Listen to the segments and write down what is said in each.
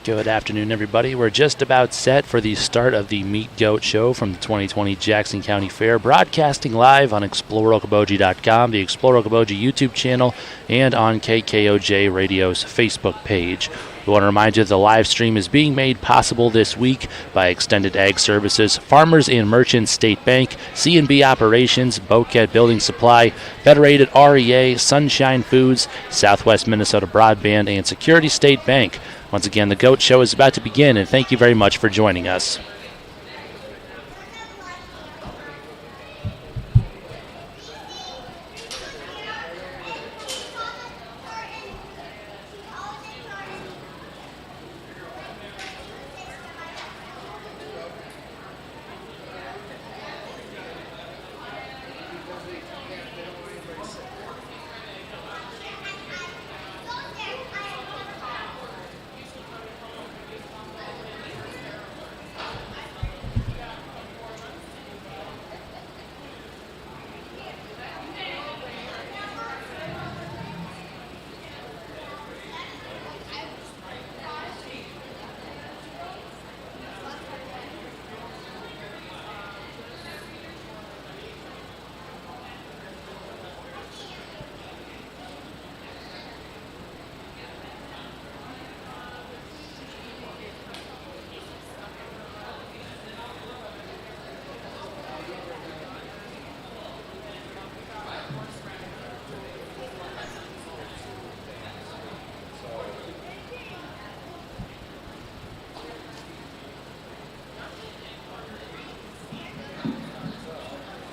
Good afternoon, everybody. We're just about set for the start of the Meat Goat Show from the 2020 Jackson County Fair, broadcasting live on ExploreOkoboji.com, the Explore Okoboji YouTube channel, and on KKOJ Radio's Facebook page. We want to remind you that the live stream is being made possible this week by Extended Ag Services, Farmers and Merchants State Bank, C&B Operations, Bocat Building Supply, Federated REA, Sunshine Foods, Southwest Minnesota Broadband, and Security State Bank. Once again, the GOAT Show is about to begin, and thank you very much for joining us.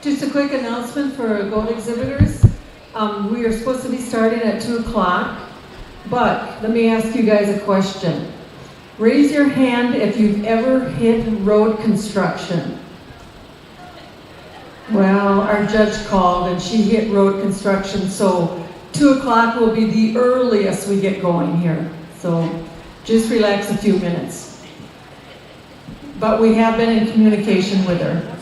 Just a quick announcement for goat exhibitors. We are supposed to be starting at 2 o'clock, but let me ask you guys a question. Raise your hand if you've ever hit road construction. Well, our judge called and she hit road construction, so 2 o'clock will be the earliest we get going here. So just relax a few minutes. But we have been in communication with her.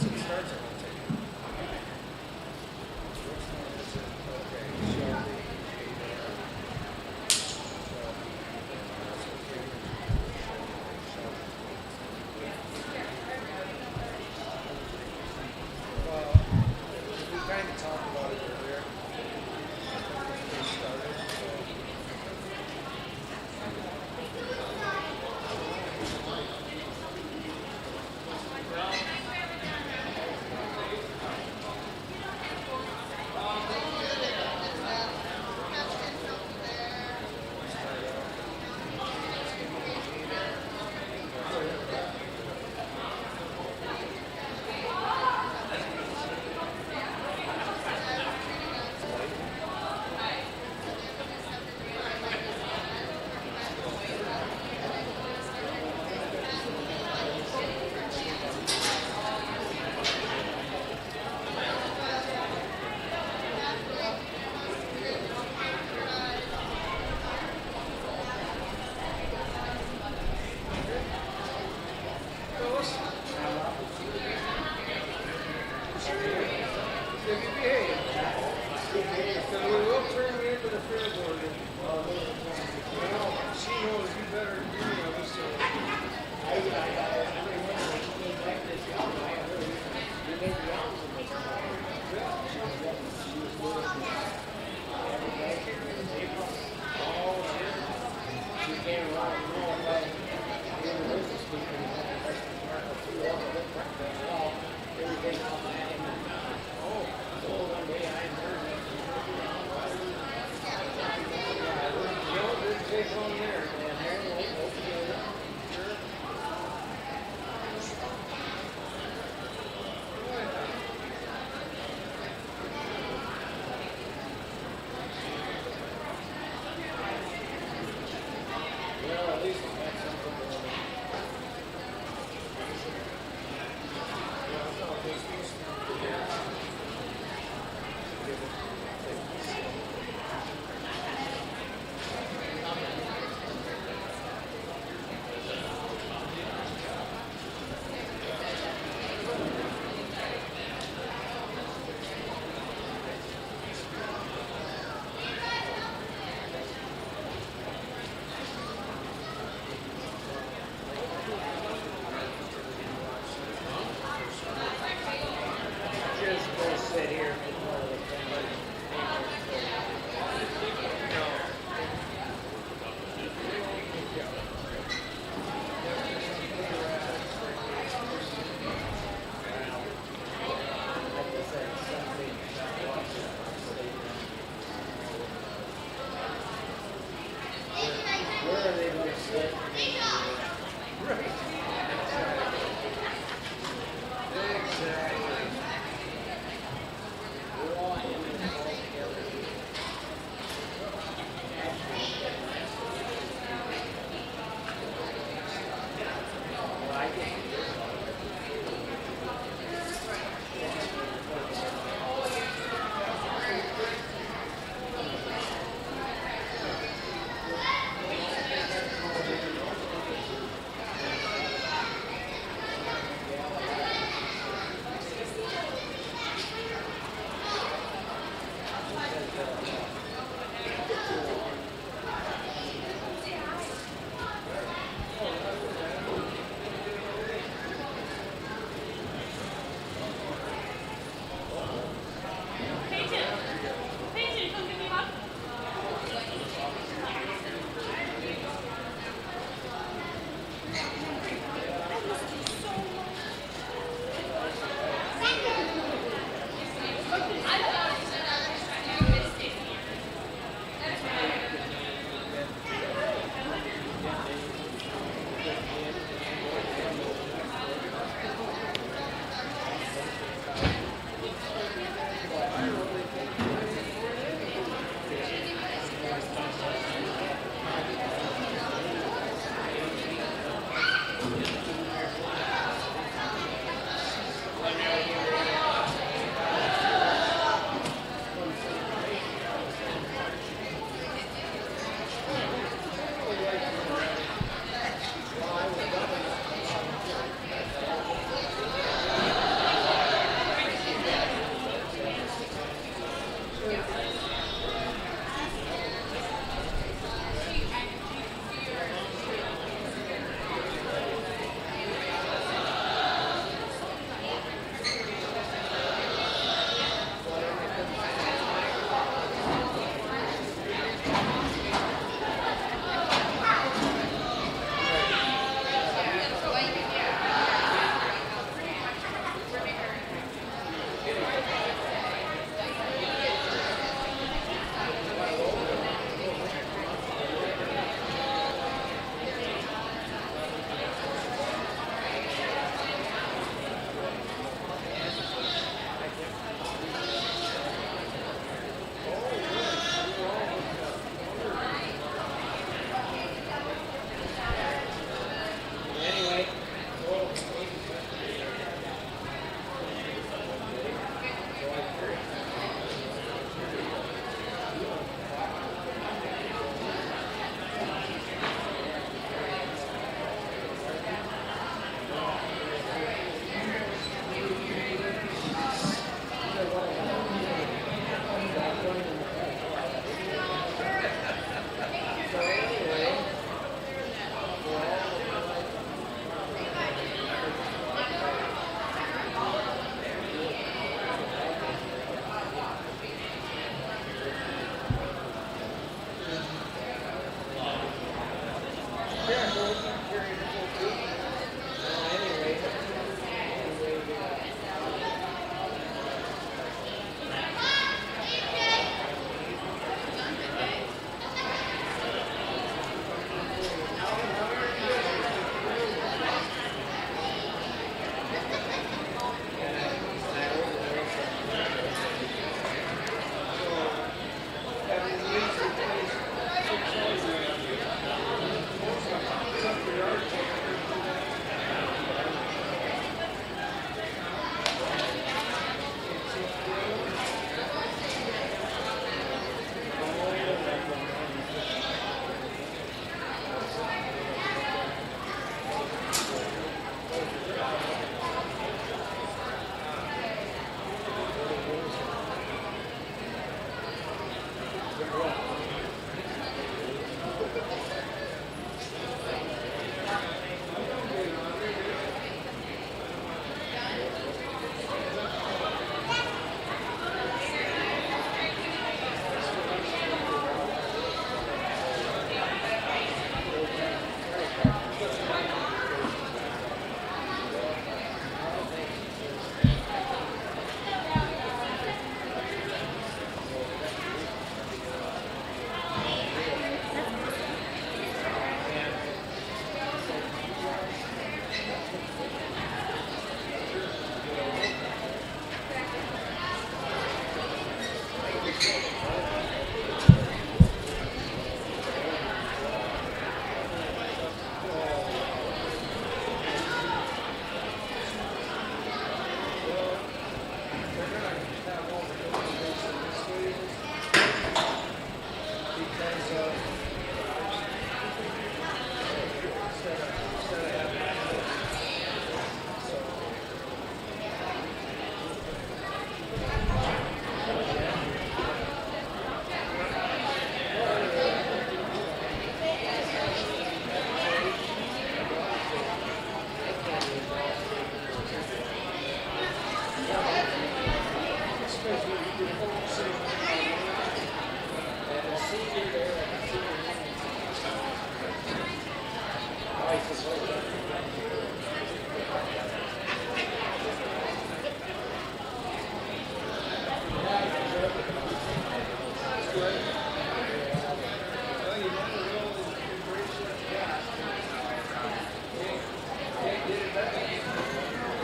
Good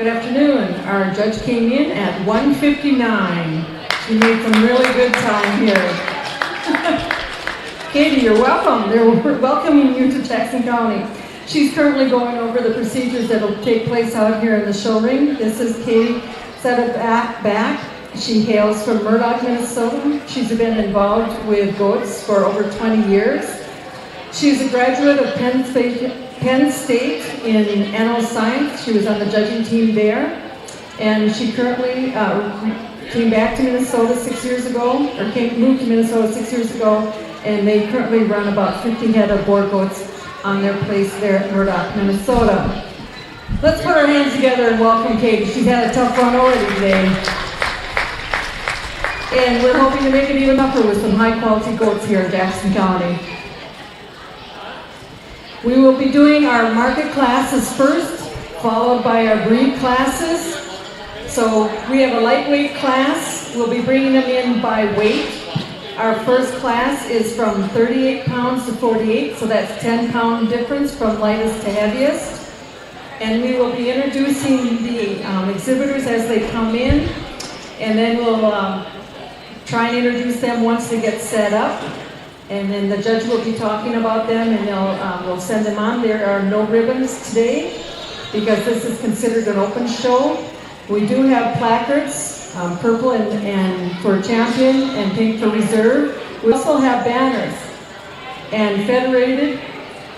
afternoon. Our judge came in at 1:59. She made some really good time here. Katie, you're welcome. We're welcoming you to Jackson County. She's currently going over the procedures that will take place out here in the show ring. This is Katie back. She hails from Murdoch, Minnesota. She's been involved with goats for over 20 years. She's a graduate of Penn State in animal science. She was on the judging team there. And she currently came back to Minnesota 6 years ago, or moved to Minnesota 6 years ago, and they currently run about 50 head of boar goats on their place there at Murdoch, Minnesota. Let's put our hands together and welcome Katie. She's had a tough run already today. And we're hoping to make it even tougher with some high-quality goats here in Jackson County. We will be doing our market classes first, followed by our breed classes. So we have a lightweight class. We'll be bringing them in by weight. Our first class is from 38 pounds to 48, so that's 10-pound difference from lightest to heaviest. And we will be introducing the exhibitors as they come in, and then we'll try and introduce them once they get set up. And then the judge will be talking about them, and we'll send them on. There are no ribbons today because this is considered an open show. We do have placards, purple and for champion and pink for reserve. We also have banners. And Federated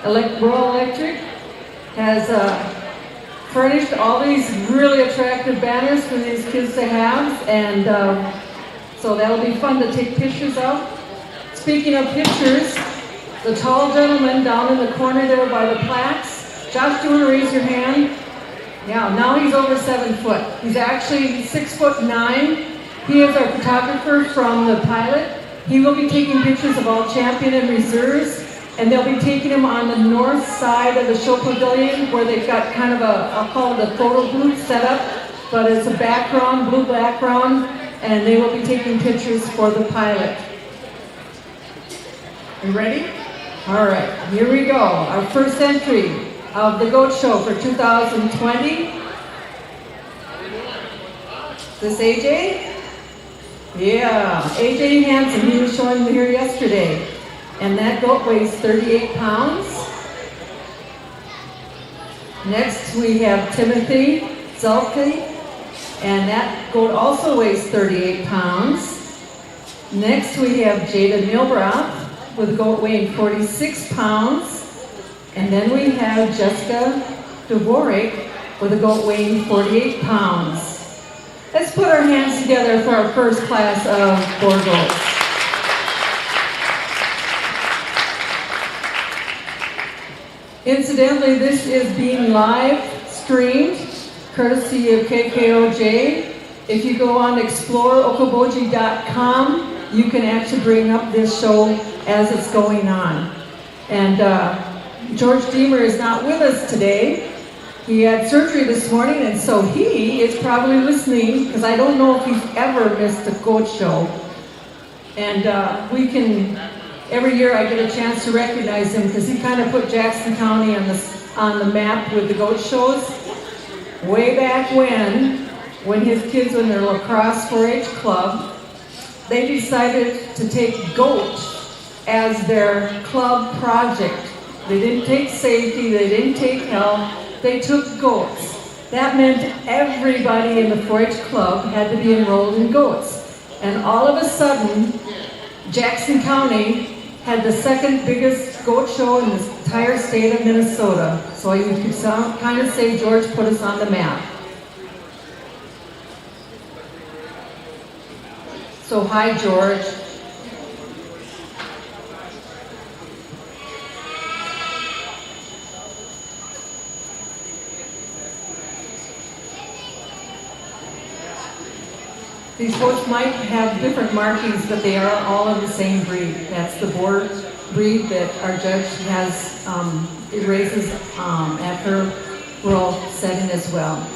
Royal Electric has furnished all these really attractive banners for these kids to have, and so that'll be fun to take pictures of. Speaking of pictures, the tall gentleman down in the corner there by the plaques. Josh, do you want to raise your hand? Yeah, now he's over 7 foot. He's actually 6'9". He is our photographer from the pilot. He will be taking pictures of all champion and reserves, and they'll be taking them on the north side of the show pavilion where they've got kind of I'll call it a photo booth set up, but it's a background, blue background, and they will be taking pictures for the pilot. You ready? All right, here we go. Our first entry of the Goat Show for 2020. Is this AJ? Yeah, AJ Hansen, he was showing here yesterday. And that goat weighs 38 pounds. Next we have Timothy Zelke, and that goat also weighs 38 pounds. Next we have Jada Milbroth, with a goat weighing 46 pounds. And then we have Jessica Dvorak with a goat weighing 48 pounds. Let's put our hands together for our first class of boar goats. Incidentally, this is being live streamed, courtesy of KKOJ. If you go on exploreokoboji.com, you can actually bring up this show as it's going on. And George Deemer is not with us today. He had surgery this morning, and so he is probably listening, because I don't know if he's ever missed a goat show. And every year I get a chance to recognize him, because he kind of put Jackson County on the map with the goat shows. Way back when his kids were in their lacrosse 4-H club, they decided to take goat as their club project. They didn't take safety, they didn't take health, they took goats. That meant everybody in the 4-H club had to be enrolled in goats. And all of a sudden, Jackson County had the second biggest goat show in the entire state of Minnesota. So you could kind of say George put us on the map. So hi, George. These boats might have different markings, but they are all of the same breed. That's the boar breed that our judge has races at her rural setting as well.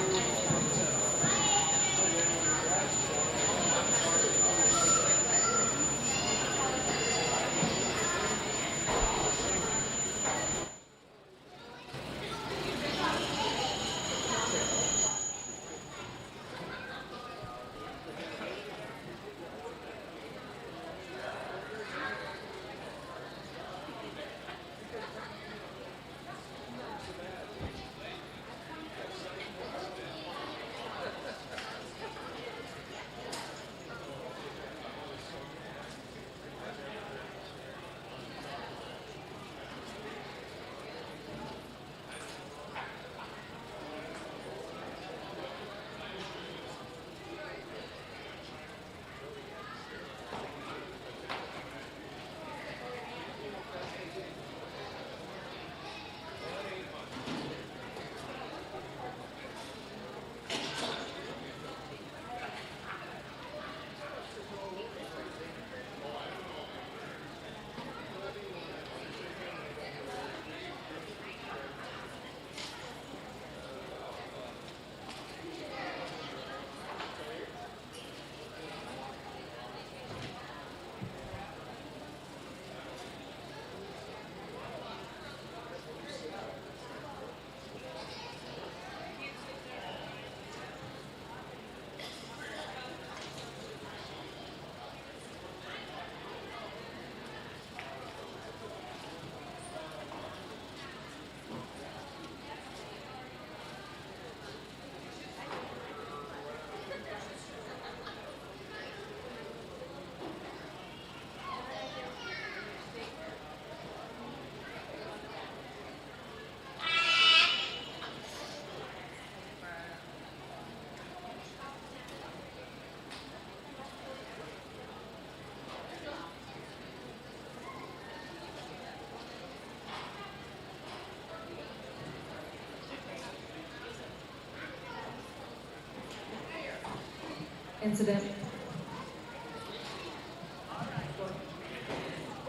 Incident.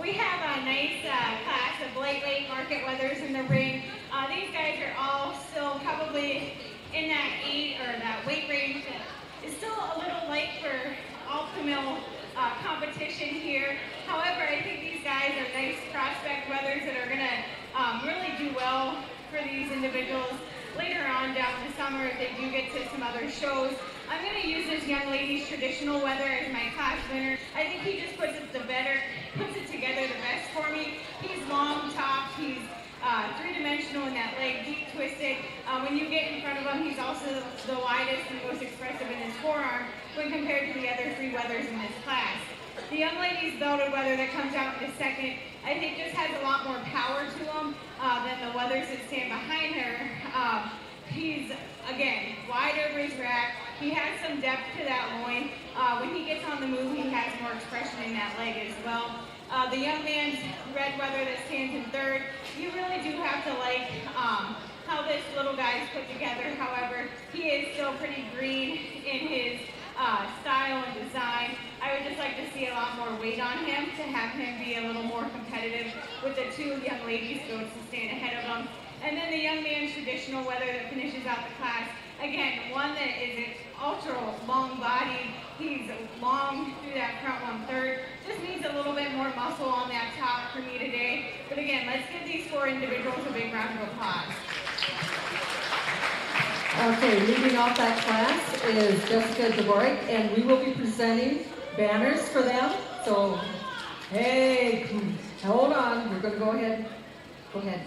We have a nice class of lightweight market weathers in the ring. These guys are all still probably in that weight range that is still a little light for ultra-mill competition here. However, I think these guys are nice prospect weathers that are going to really do well for these individuals later on down the summer if they do get to some other shows. I'm going to use this young lady's traditional weather as my class winner. I think he just puts it together the best for me. He's long topped, he's three-dimensional in that leg, deep twisted. When you get in front of him, he's also the widest and most expressive in his forearm when compared to the other three weathers in this class. The young lady's belted weather that comes out in a second, I think just has a lot more power to him than the weathers that stand behind her. He's, again, wide over his rack. He has some depth to that loin. When he gets on the move, he has more expression in that leg as well. The young man's red weather that stands in third, you really do have to like how this little guy is put together. However, he is still pretty green in his style and design. I would just like to see a lot more weight on him to have him be a little more competitive with the two young ladies goats to stand ahead of him. And then the young man's traditional weather that finishes out the class. Again, one that is an ultra long body. He's long through that front 1/3. Just needs a little bit more muscle on that top for me today. But again, let's give these four individuals a big round of applause. Okay, leading off that class is Jessica Dvorak, and we will be presenting banners for them. So, hey, hold on. We're going to go ahead. Go ahead.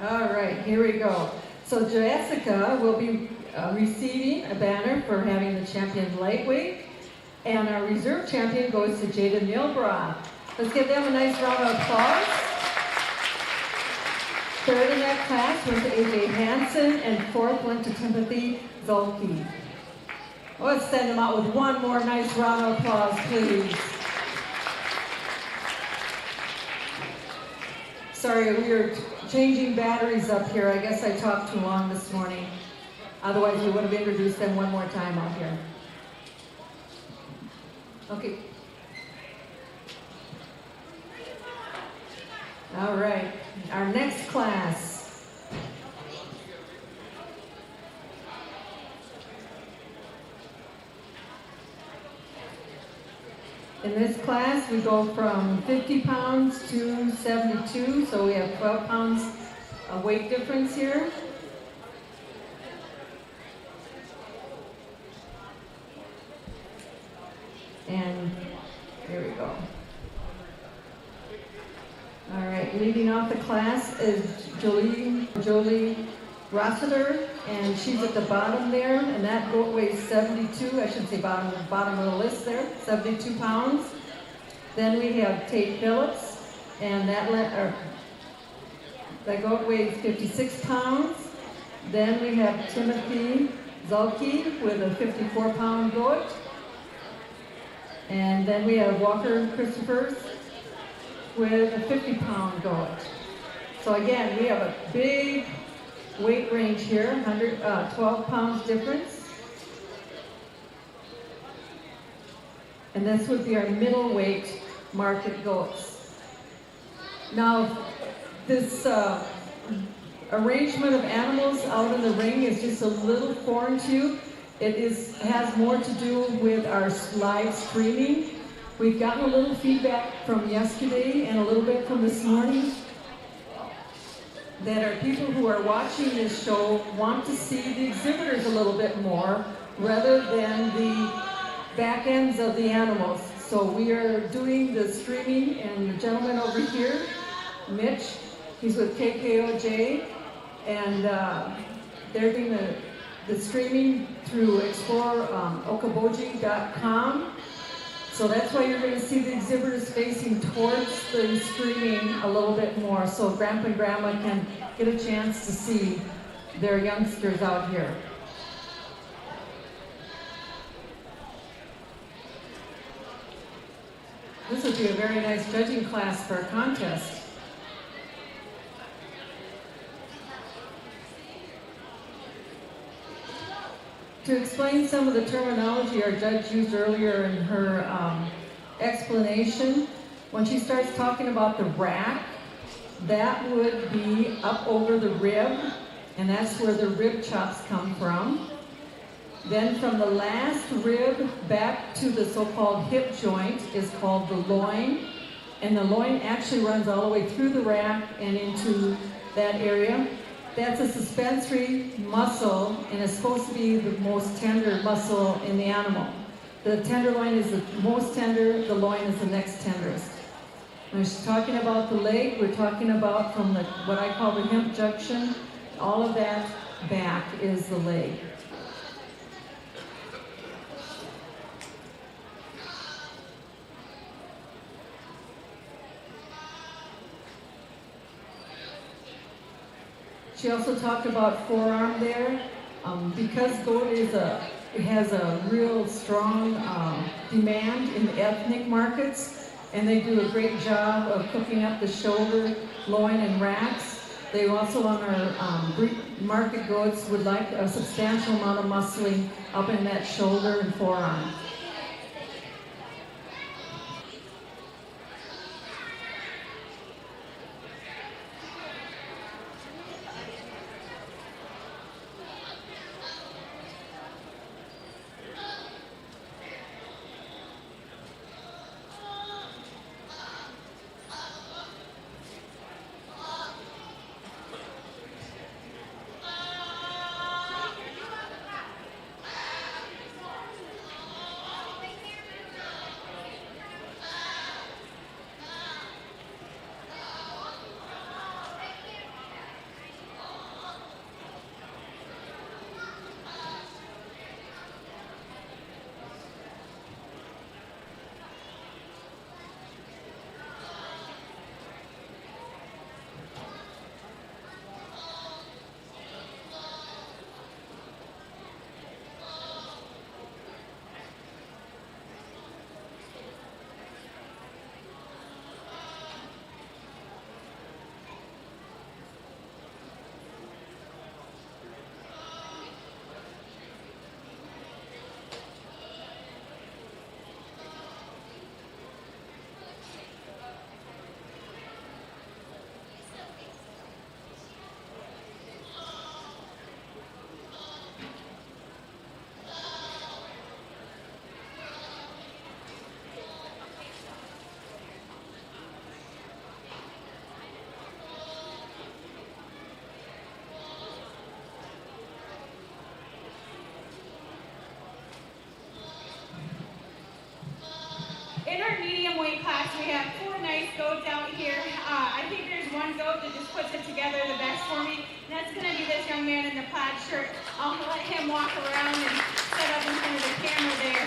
All right, here we go. So Jessica will be receiving a banner for having the champion lightweight, and our reserve champion goes to Jada Milbroth. Let's give them a nice round of applause. Third in that class went to AJ Hansen, and fourth went to Timothy Zolke. Let's send them out with one more nice round of applause, please. Sorry, we are changing batteries up here. I guess I talked too long this morning. Otherwise, we would have introduced them one more time out here. Okay. All right, our next class. In this class, we go from 50 pounds to 72, so we have 12 pounds of weight difference here. And here we go. All right, leading off the class is Jolie Rossiter, and she's at the bottom there, and that goat weighs 72, I should say bottom of the list there, 72 pounds. Then we have Tate Phillips, and that goat weighs 56 pounds. Then we have Timothy Zulke with a 54-pound goat. And then we have Walker Christophers with a 50-pound goat. So again, we have a big weight range here, 12 pounds difference. And this would be our middleweight market goats. Now, this arrangement of animals out in the ring is just a little foreign to you. It has more to do with our live streaming. We've gotten a little feedback from yesterday and a little bit from this morning that our people who are watching this show want to see the exhibitors a little bit more rather than the back ends of the animals. So we are doing the streaming, and the gentleman over here, Mitch, he's with KKOJ, and they're doing the streaming through ExploreOkaboji.com. So that's why you're going to see the exhibitors facing towards the streaming a little bit more, so Grandpa and Grandma can get a chance to see their youngsters out here. This would be a very nice judging class for a contest. To explain some of the terminology our judge used earlier in her explanation, when she starts talking about the rack, that would be up over the rib, and that's where the rib chops come from. Then from the last rib back to the so-called hip joint is called the loin, and the loin actually runs all the way through the rack and into that area. That's a suspensory muscle, and it's supposed to be the most tender muscle in the animal. The tenderloin is the most tender, the loin is the next tenderest. When she's talking about the leg, we're talking about from what I call the hip junction, all of that back is the leg. She also talked about forearm there. Because goat has a real strong demand in the ethnic markets, and they do a great job of cooking up the shoulder, loin, and racks. They also, on our market goats, would like a substantial amount of muscling up in that shoulder and forearm. we have 4 nice goats out here. I think there's one goat that just puts it together the best for me. And that's going to be this young man in the plaid shirt. I'll let him walk around and set up in front of the camera there.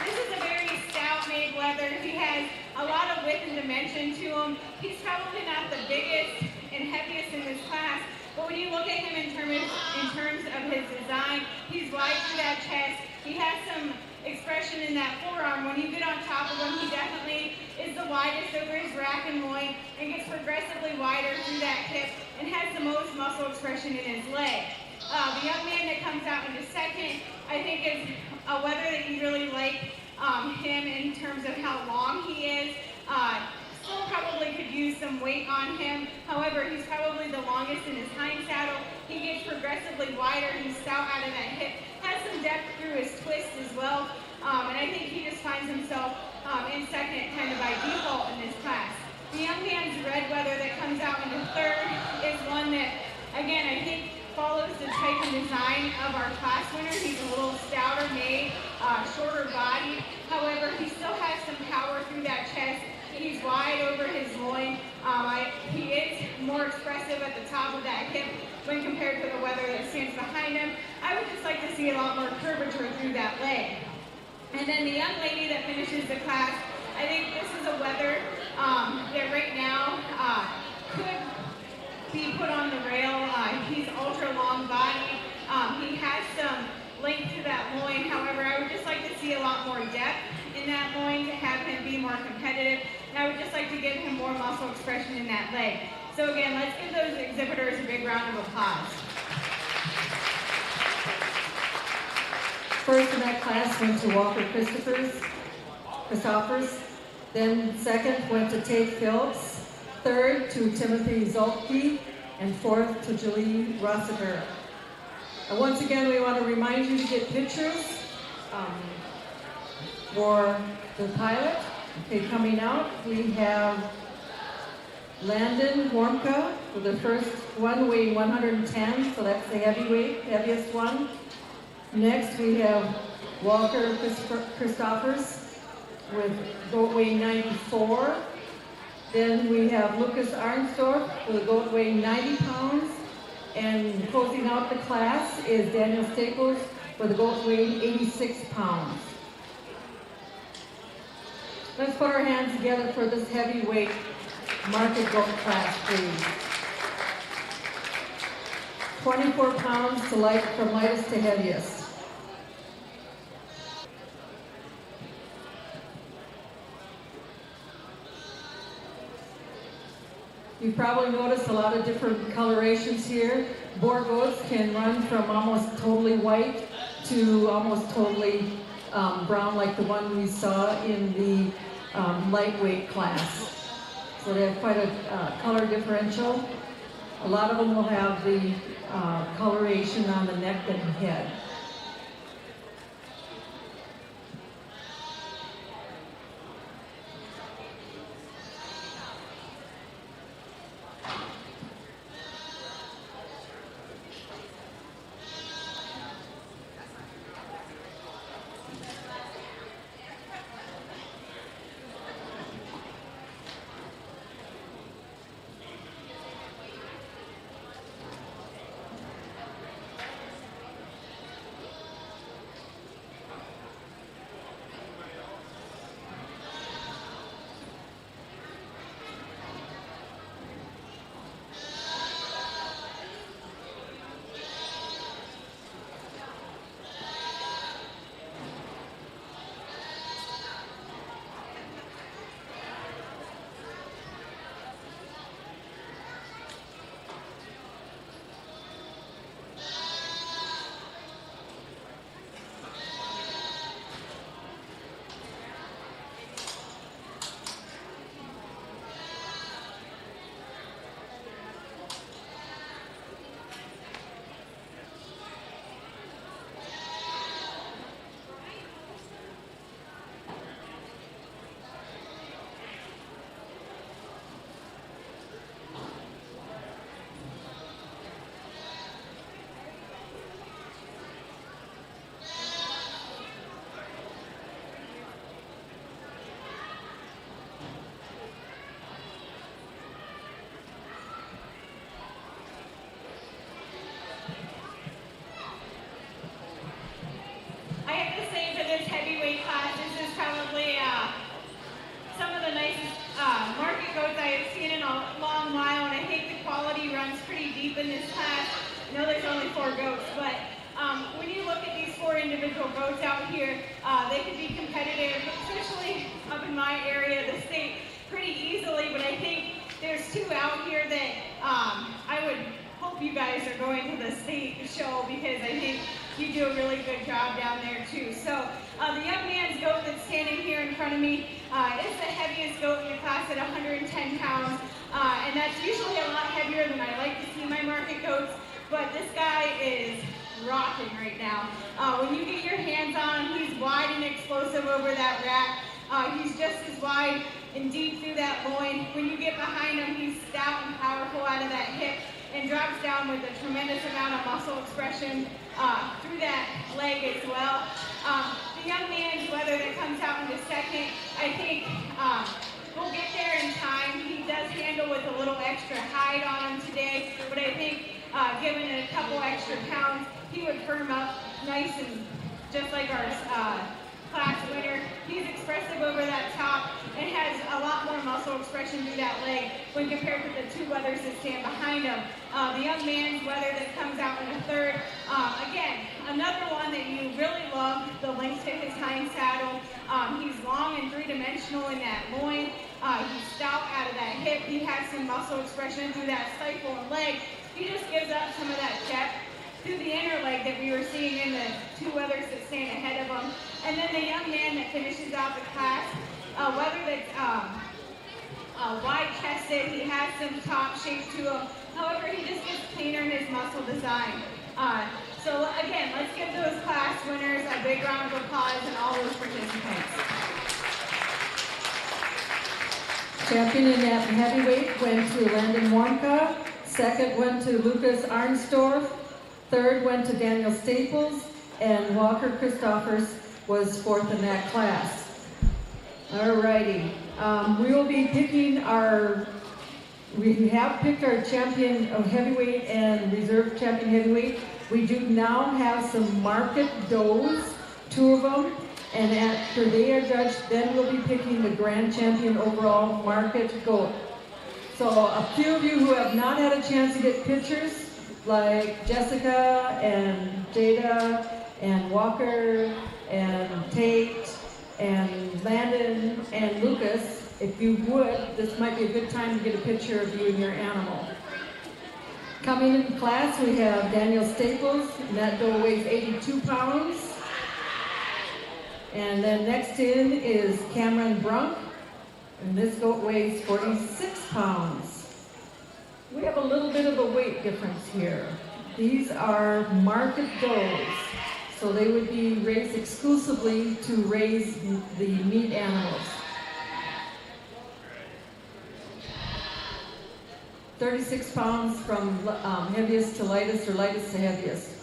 This is a very stout-made wether. He has a lot of width and dimension to him. He's probably not the biggest and heaviest in this class, but when you look at him in terms of his design, he's wide through that chest. He has some expression in that forearm. When you get on top of him, he definitely is the widest over his rack and loin and gets progressively wider through that hip and has the most muscle expression in his leg. The young man that comes out into second, I think is a wether that you really like him in terms of how long he is. Still probably could use some weight on him. However, he's probably the longest in his hind saddle. He gets progressively wider. He's stout out of that hip. Has some depth through his twist as well. And I think he just finds himself in second kind of by default in this class. The young man's red wether that comes out into third is one that, again, I think follows the type and design of our class winner. He's a little stouter made, shorter body. However, he still has some power through that chest. He's wide over his loin. He is more expressive at the top of that hip when compared to the wether that stands behind him. I would just like to see a lot more curvature through that leg. And then the young lady that finishes the class, I think this is a wether that right now could be put on the rail. He's ultra long body. He has some length to that loin. However, I would just like to see a lot more depth in that loin to have him be more competitive. And I would just like to give him more muscle expression in that leg. So again, let's give those exhibitors a big round of applause. First in that class went to Walker Christophers. Then second went to Tate Phillips. Third to Timothy Zolke. And fourth to Julie Rossiter. And once again, we want to remind you to get pictures for the pilot. Okay, coming out, we have Landon Warmka for the first one, weighing 110, so that's the heaviest one. Next, we have Walker Christophers with goat weighing 94. Then we have Lucas Arnsdorf with a goat weighing 90 pounds. And closing out the class is Daniel Staples with a goat weighing 86 pounds. Let's put our hands together for this heavyweight market goat class, please. 24 pounds from lightest to heaviest. You probably noticed a lot of different colorations here. Boar goats can run from almost totally white to almost totally brown, like the one we saw in the lightweight class. So they have quite a color differential. A lot of them will have the coloration on the neck and head. out here, they could be competitive, especially up in my area of the state, pretty easily. But I think there's two out here that I would hope you guys are going to the state show, because I think you do a really good job down there too. So the young man's goat that's standing here in front of me is the heaviest goat in the class at 110 pounds. And that's usually a lot heavier than I like to see my market goats, but this guy is rocking right now. When you get your hands on him, he's wide and explosive over that rack. He's just as wide and deep through that loin. When you get behind him, he's stout and powerful out of that hip and drops down with a tremendous amount of muscle expression through that leg as well. The young man's wether that comes out in the second, I think we'll get there in time. He does handle with a little extra hide on him today, but I think given it a couple extra pounds, he would firm up nice and just like our class winner. He's expressive over that top and has a lot more muscle expression through that leg when compared to the two wethers that stand behind him. The young man's wether that comes out in the third, again, another one that you really love, the length to his hind saddle. He's long and three-dimensional in that loin. He's stout out of that hip. He has some muscle expression through that stifle and leg. He just gives up some of that depth through the inner leg that we were seeing in the two wethers that stand ahead of him. And then the young man that finishes out the class, whether that's wide-chested, he has some top shape to him. However, he just gets cleaner in his muscle design. So again, let's give those class winners a big round of applause and all those participants. Champion in that heavyweight went to Landon Warmka. Second went to Lucas Arnstorff. Third went to Daniel Staples. And Walker Christophers was fourth in that class. Alrighty. We will be picking we have picked our champion of heavyweight and reserve champion heavyweight. We do now have some market does, two of them. And after they are judged, then we'll be picking the grand champion overall market goat. So a few of you who have not had a chance to get pictures, like Jessica and Jada and Walker and Tate and Landon and Lucas, if you would, this might be a good time to get a picture of you and your animal. Coming in class, we have Daniel Staples, and that doe weighs 82 pounds. And then next in is Cameron Brunk, and this goat weighs 46 pounds. We have a little bit of a weight difference here. These are market does, so they would be raised exclusively to raise the meat animals. 36 pounds from heaviest to lightest or lightest to heaviest.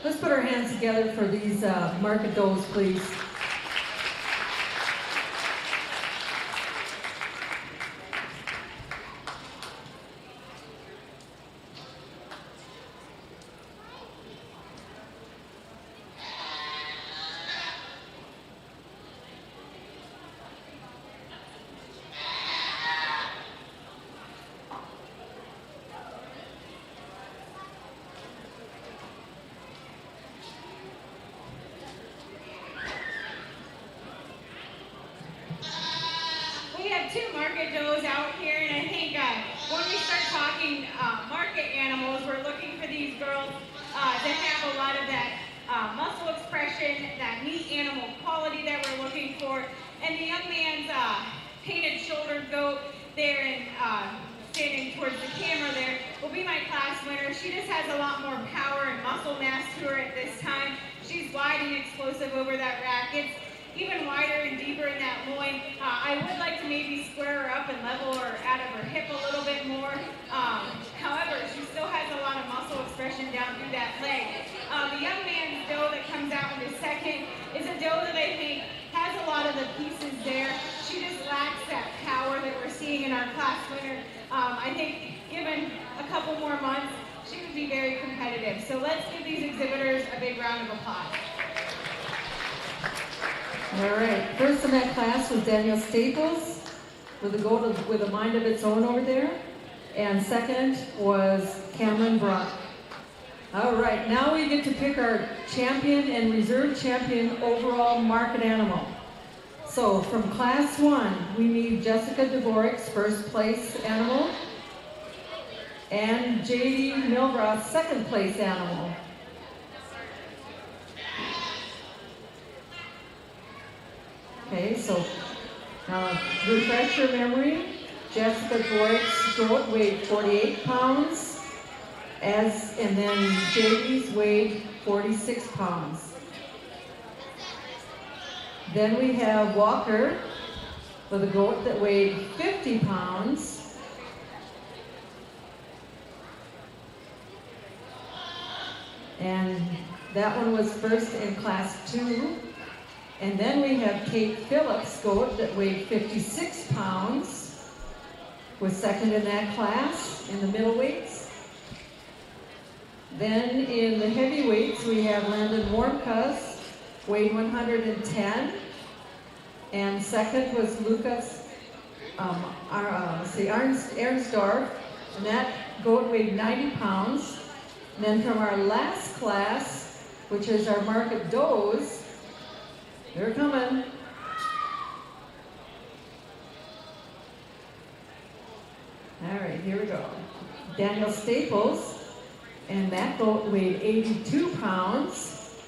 Let's put our hands together for these market does, please. Two market does out here, and I think when we start talking market animals, we're looking for these girls to have a lot of that muscle expression, that meat animal quality that we're looking for. And the young man's painted shoulder goat there and standing towards the camera there will be my class winner. She just has a lot more power and muscle mass to her at this time. She's wide and explosive over that rack. It's even wider and deeper in that loin. I would like to maybe square her up and level her out of her hip a little bit more. However, she still has a lot of muscle expression down through that leg. The young man's doe that comes out in the second is a doe that I think has a lot of the pieces there. She just lacks that power that we're seeing in our class winner. I think given a couple more months, she would be very competitive. So let's give these exhibitors a big round of applause. All right, first in that class was Daniel Staples. with a goat with a mind of its own over there. And second was Cameron Bruck. All right, now we get to pick our champion and reserve champion overall market animal. So from class 1, we need Jessica Dvorak's first place animal and JD Milbroth's second place animal. Okay, so refresh your memory. Jessica Dvorak's goat weighed 48 pounds, and then JD's weighed 46 pounds. Then we have Walker with a goat that weighed 50 pounds. And that one was first in class 2. And then we have Kate Phillips' goat that weighed 56 pounds, was second in that class in the middleweights. Then in the heavyweights, we have Landon Warmkus, weighed 110, and second was Lucas Ernstdorf, and that goat weighed 90 pounds. And then from our last class, which is our market does, they're coming. All right, here we go. Daniel Staples, and that goat weighed 82 pounds.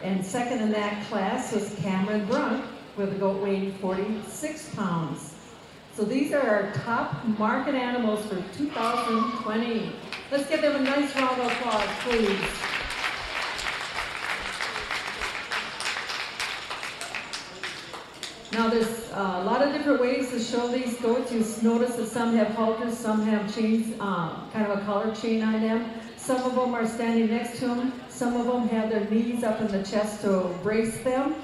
And second in that class was Cameron Brunk with a goat weighing 46 pounds. So these are our top market animals for 2020. Let's give them a nice round of applause, please. Now there's a lot of different ways to show these goats. You notice that some have halters, some have chains, kind of a collar chain on them. Some of them are standing next to them. Some of them have their knees up in the chest to brace them.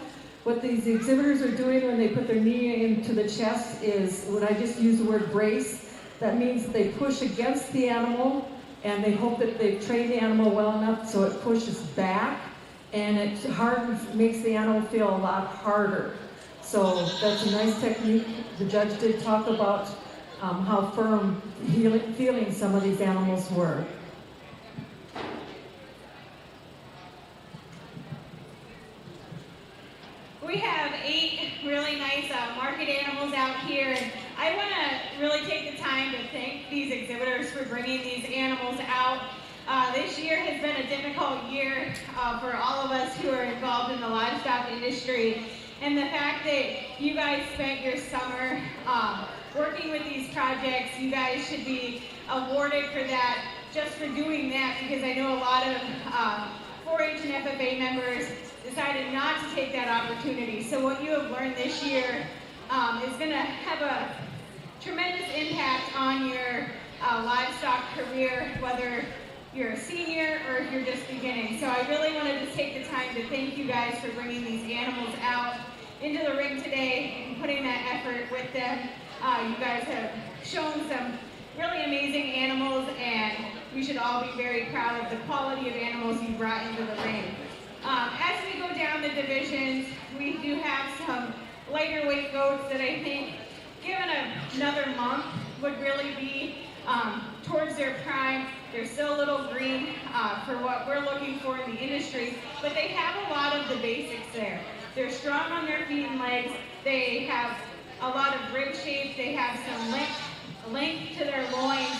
What these exhibitors are doing when they put their knee into the chest is, when I just use the word brace, that means they push against the animal and they hope that they've trained the animal well enough so it pushes back and it hardens, makes the animal feel a lot harder. So that's a nice technique. The judge did talk about how firm feeling some of these animals were. We have 8 really nice market animals out here, and I want to really take the time to thank these exhibitors for bringing these animals out. This year has been a difficult year for all of us who are involved in the livestock industry, and the fact that you guys spent your summer working with these projects, you guys should be awarded for that, just for doing that, because I know a lot of 4-H and FFA members decided not to take that opportunity. So what you have learned this year is going to have a tremendous impact on your livestock career, whether you're a senior or if you're just beginning. So I really wanted to take the time to thank you guys for bringing these animals out into the ring today and putting that effort with them. You guys have shown some really amazing animals, and we should all be very proud of the quality of animals you brought into the ring. As we go down the divisions, we do have some lighter weight goats that I think, given another month, would really be towards their prime. They're still a little green for what we're looking for in the industry, but they have a lot of the basics there. They're strong on their feet and legs. They have a lot of rib shape. They have some length to their loins.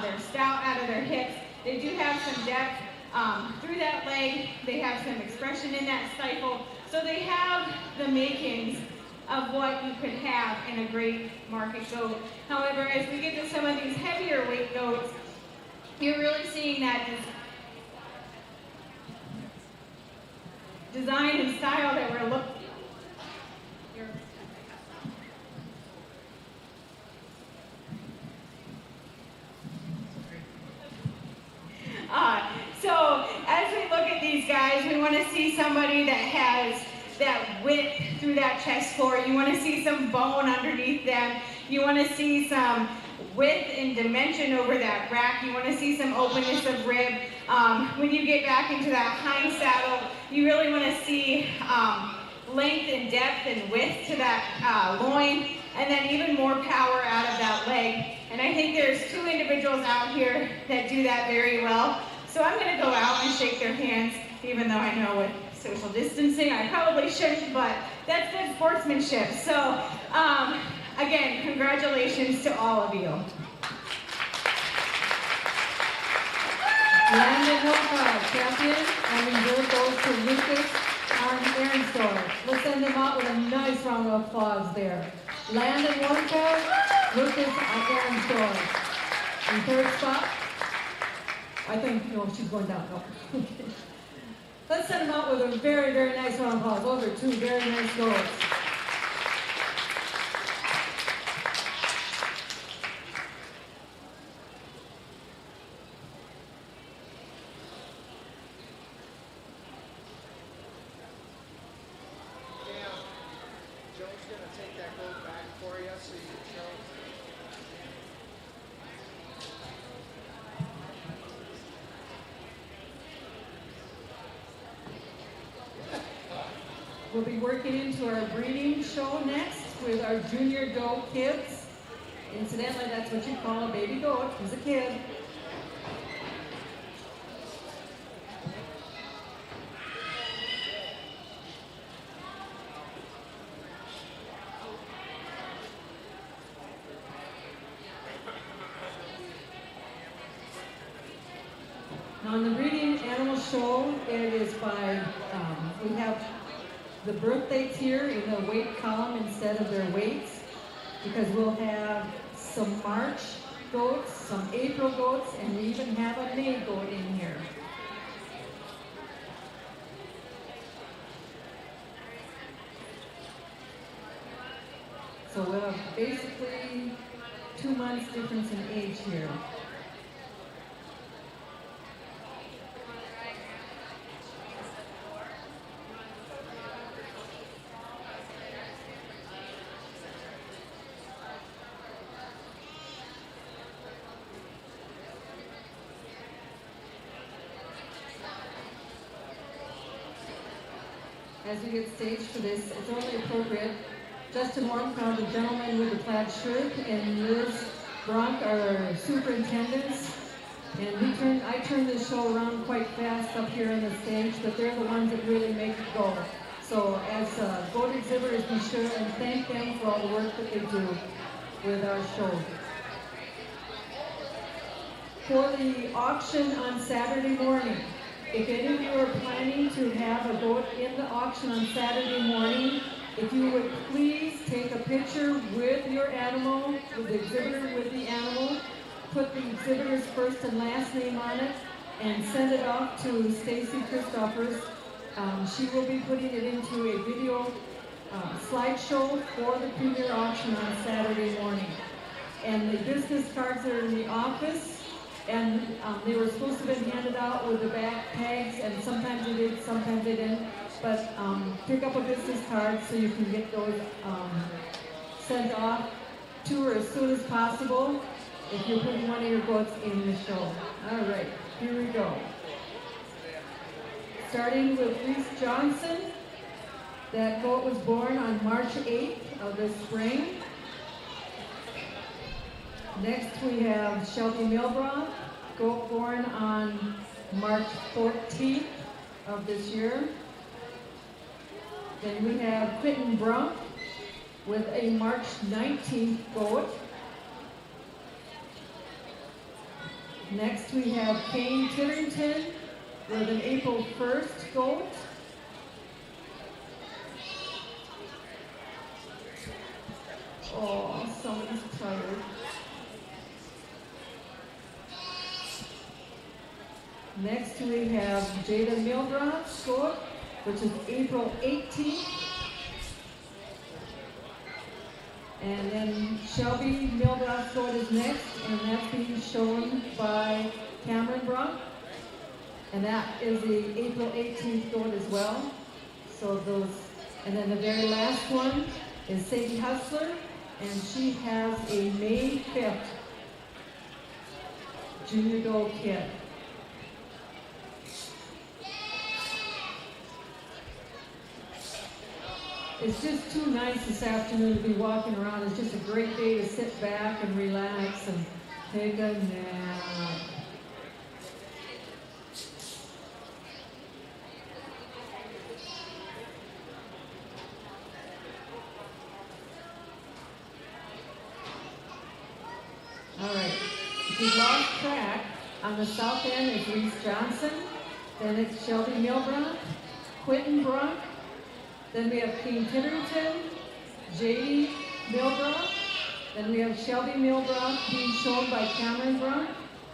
They're stout out of their hips. They do have some depth through that leg. They have some expression in that stifle. So they have the makings of what you could have in a great market goat. However, as we get to some of these heavier weight goats, you're really seeing that design and style that we're looking. So as we look at these guys, we want to see somebody that has that width through that chest floor. You want to see some bone underneath them. You want to see some width and dimension over that rack. You want to see some openness of rib. When you get back into that hind saddle, you really want to see length and depth and width to that loin, and then even more power out of that leg. And I think there's 2 individuals out here that do that very well. So I'm gonna go out and shake their hands, even though I know with social distancing I probably shouldn't, but that's good sportsmanship. So again, congratulations to all of you. Landon Hillcott, champion, and reserve goes to Lucas Arnsdorf. Let's send them out with a nice round of applause there. Landon Hillcott, Lucas Arnsdorf. In third spot, I think, no, she's going down. No. Let's send them out with a very, very nice round of applause. Those are 2 very nice goals. Joe's going to take that goat back for you so you can show. We'll be working into our breeding show next with our junior goat kids. Incidentally, that's what you call a baby goat. He's a kid. On the breeding animal show, it is by, we have the birth dates here in the weight column instead of their weights, because we'll have some March goats, some April goats, and we even have a May goat in here. So we'll have basically 2 months difference in age here. As we get staged for this, it's only appropriate. Justin Warmcroft, the gentleman with the plaid shirt, and Liz Bronk are superintendents. And I turn this show around quite fast up here on the stage, but they're the ones that really make it go. So as goat exhibitors, be sure and thank them for all the work that they do with our show. For the auction on Saturday morning, if any of you are planning to have a goat in the auction on Saturday morning, if you would please take a picture with your animal, with the exhibitor with the animal, put the exhibitor's first and last name on it, and send it off to Stacy Christoffers. She will be putting it into a video slideshow for the premier auction on Saturday morning. And the business cards are in the office. And they were supposed to have been handed out with the back tags, and sometimes they did, sometimes they didn't. But pick up a business card so you can get those sent off to her as soon as possible if you're putting one of your goats in the show. All right, here we go. Starting with Reese Johnson. That goat was born on March 8th of this spring. Next we have Shelby Milbrough, goat born on March 14th of this year. Then we have Quentin Brunk with a March 19th goat. Next we have Kane Titterton with an April 1st goat. Oh, somebody's tired. Next we have Jada Milbrough goat, which is April 18th. And then Shelby Milbrough goat is next, and that's being shown by Cameron Brunk. And that is the April 18th goat as well. So those, and then the very last one is Sadie Hustler, and she has a May 5th junior goat kid. It's just too nice this afternoon to be walking around. It's just a great day to sit back and relax and take a nap. All right, if you've lost track, on the south end is Reese Johnson, then it's Shelby Milbrock, Quentin Brunk, then we have King Titterton, JD Milbrock, then we have Shelby Milbrock being shown by Cameron Brunk,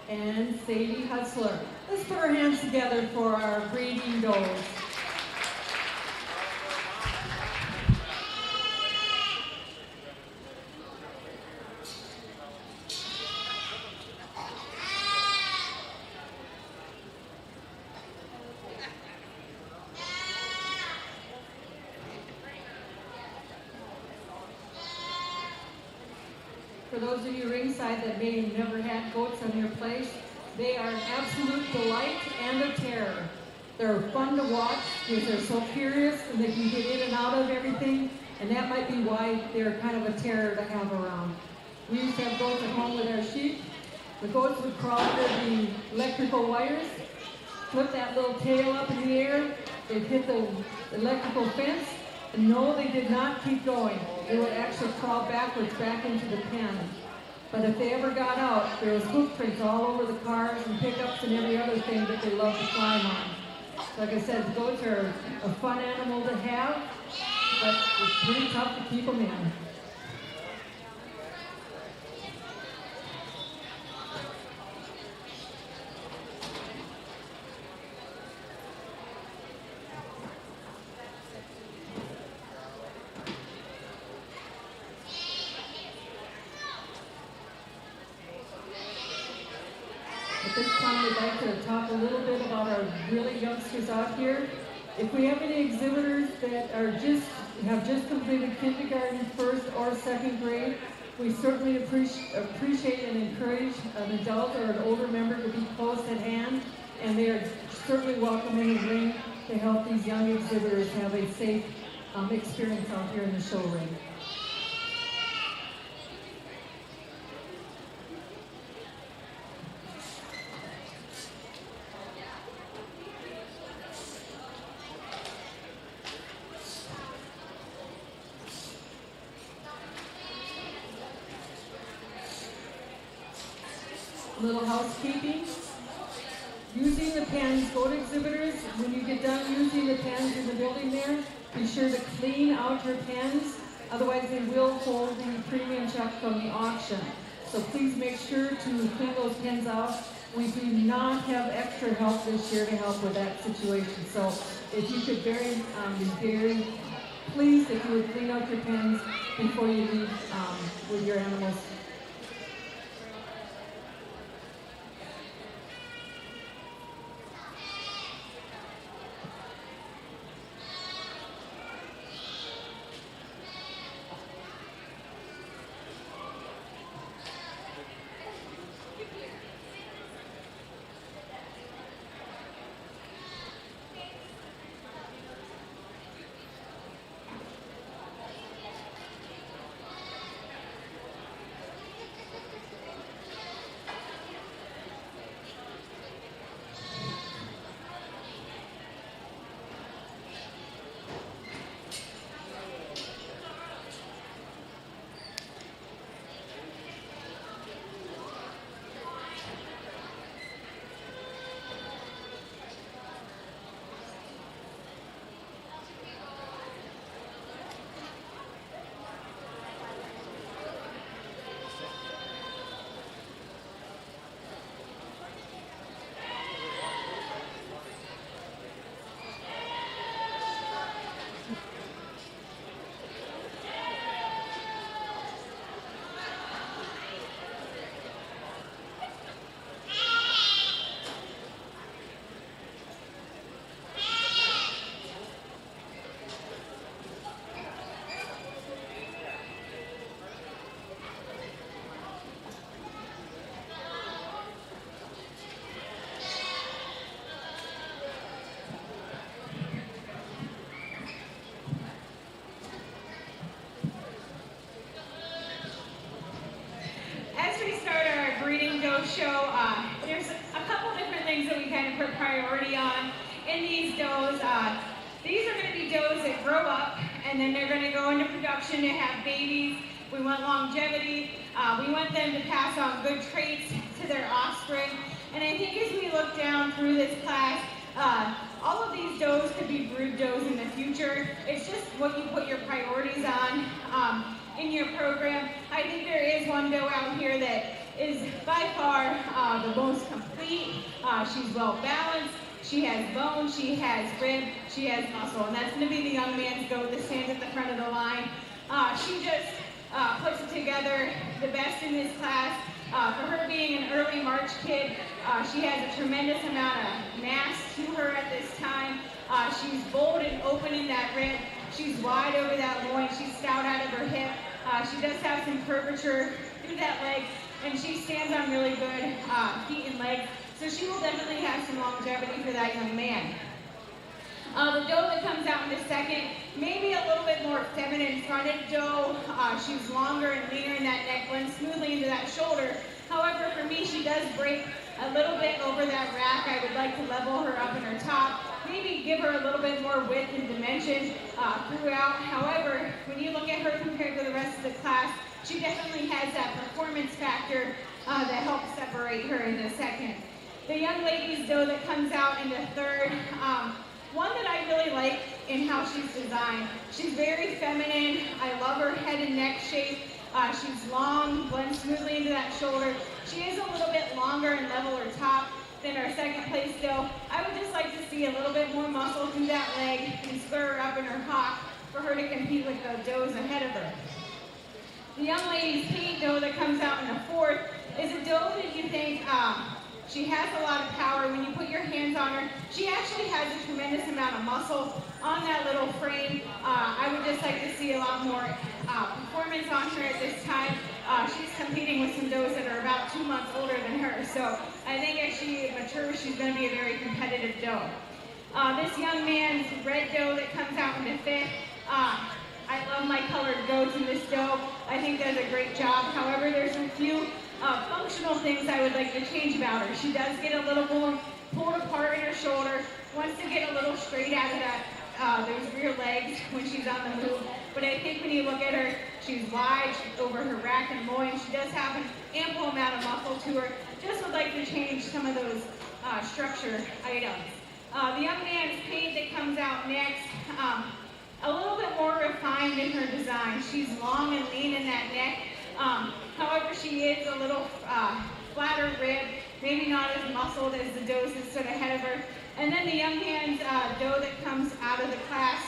and Sadie Hutzler. Let's put our hands together for our breeding does. For those of you ringside that may have never had goats on your place, they are an absolute delight and a terror. They're fun to watch because they're so curious and they can get in and out of everything, and that might be why they're kind of a terror to have around. We used to have goats at home with our sheep. The goats would crawl under the electrical wires, flip that little tail up in the air, they'd hit the electrical fence, and no, they did not keep going. They would actually crawl backwards back into the pen. But if they ever got out, there was hoof prints all over the cars and pickups and every other thing that they love to climb on. Like I said, goats are a fun animal to have, but it's pretty tough to keep them in. At this time, we'd like to talk a little bit about our really youngsters out here. If we have any exhibitors that have just completed kindergarten, first or second grade, we certainly appreciate and encourage an adult or an older member to be close at hand, and they are certainly welcome in the ring to help these young exhibitors have a safe experience out here in the show ring. Little housekeeping. Using the pens, goat exhibitors, when you get done using the pens in the building there, be sure to clean out your pens, otherwise they will hold the premium check from the auction. So please make sure to clean those pens out. We do not have extra help this year to help with that situation. So if you could be very pleased if you would clean out your pens before you leave with your animals. show, there's a couple different things that we kind of put priority on in these does. These are going to be does that grow up and then they're going to go into production to have babies. We want longevity. We want them to pass on good traits to their offspring. And I think as we look down through this class, all of these does could be brood does in the future. It's just what you put your priorities on in your program. I think there is one doe out here that is by far the most complete. She's well balanced. She has bone, she has rib, she has muscle, and that's going to be the young man's goat that stands at the front of the line. She just puts it together the best in this class. For her being an early March kid, she has a tremendous amount of mass to her at this time. She's bold and open in that rib. She's wide over that loin. She's stout out of her hip. She does have some curvature through that leg, and she stands on really good feet and legs. So she will definitely have some longevity for that young man. The doe that comes out in a second, maybe a little bit more feminine fronted doe. She's longer and leaner in that neck, blends smoothly into that shoulder. However, for me, she does break a little bit over that rack. I would like to level her up in her top, maybe give her a little bit more width and dimension throughout. However, when you look at her compared to the rest of the class, she definitely has that performance factor that helps separate her in the second. The young lady's doe that comes out in the third, one that I really like in how she's designed. She's very feminine. I love her head and neck shape. She's long, blends smoothly into that shoulder. She is a little bit longer and level her top than our second place doe. I would just like to see a little bit more muscle through that leg and square her up in her hock for her to compete with the does ahead of her. The young lady's paint doe that comes out in the fourth is a doe that you think, she has a lot of power. When you put your hands on her, she actually has a tremendous amount of muscle on that little frame. I would just like to see a lot more performance on her at this time. She's competing with some does that are about 2 months older than her. So I think as she matures, she's going to be a very competitive doe. This young man's red doe that comes out in the fifth, I love my colored goats in this doe. I think does a great job. However, there's a few functional things I would like to change about her. She does get a little more pulled apart in her shoulder, wants to get a little straight out of that those rear legs when she's on the move. But I think when you look at her, she's wide over her rack and loin. She does have an ample amount of muscle to her. Just would like to change some of those structure items. The young man's paint that comes out next, a little bit more refined in her design. She's long and lean in that neck. However, she is a little flatter rib, maybe not as muscled as the does that stood ahead of her. And then the young man's doe that comes out of the class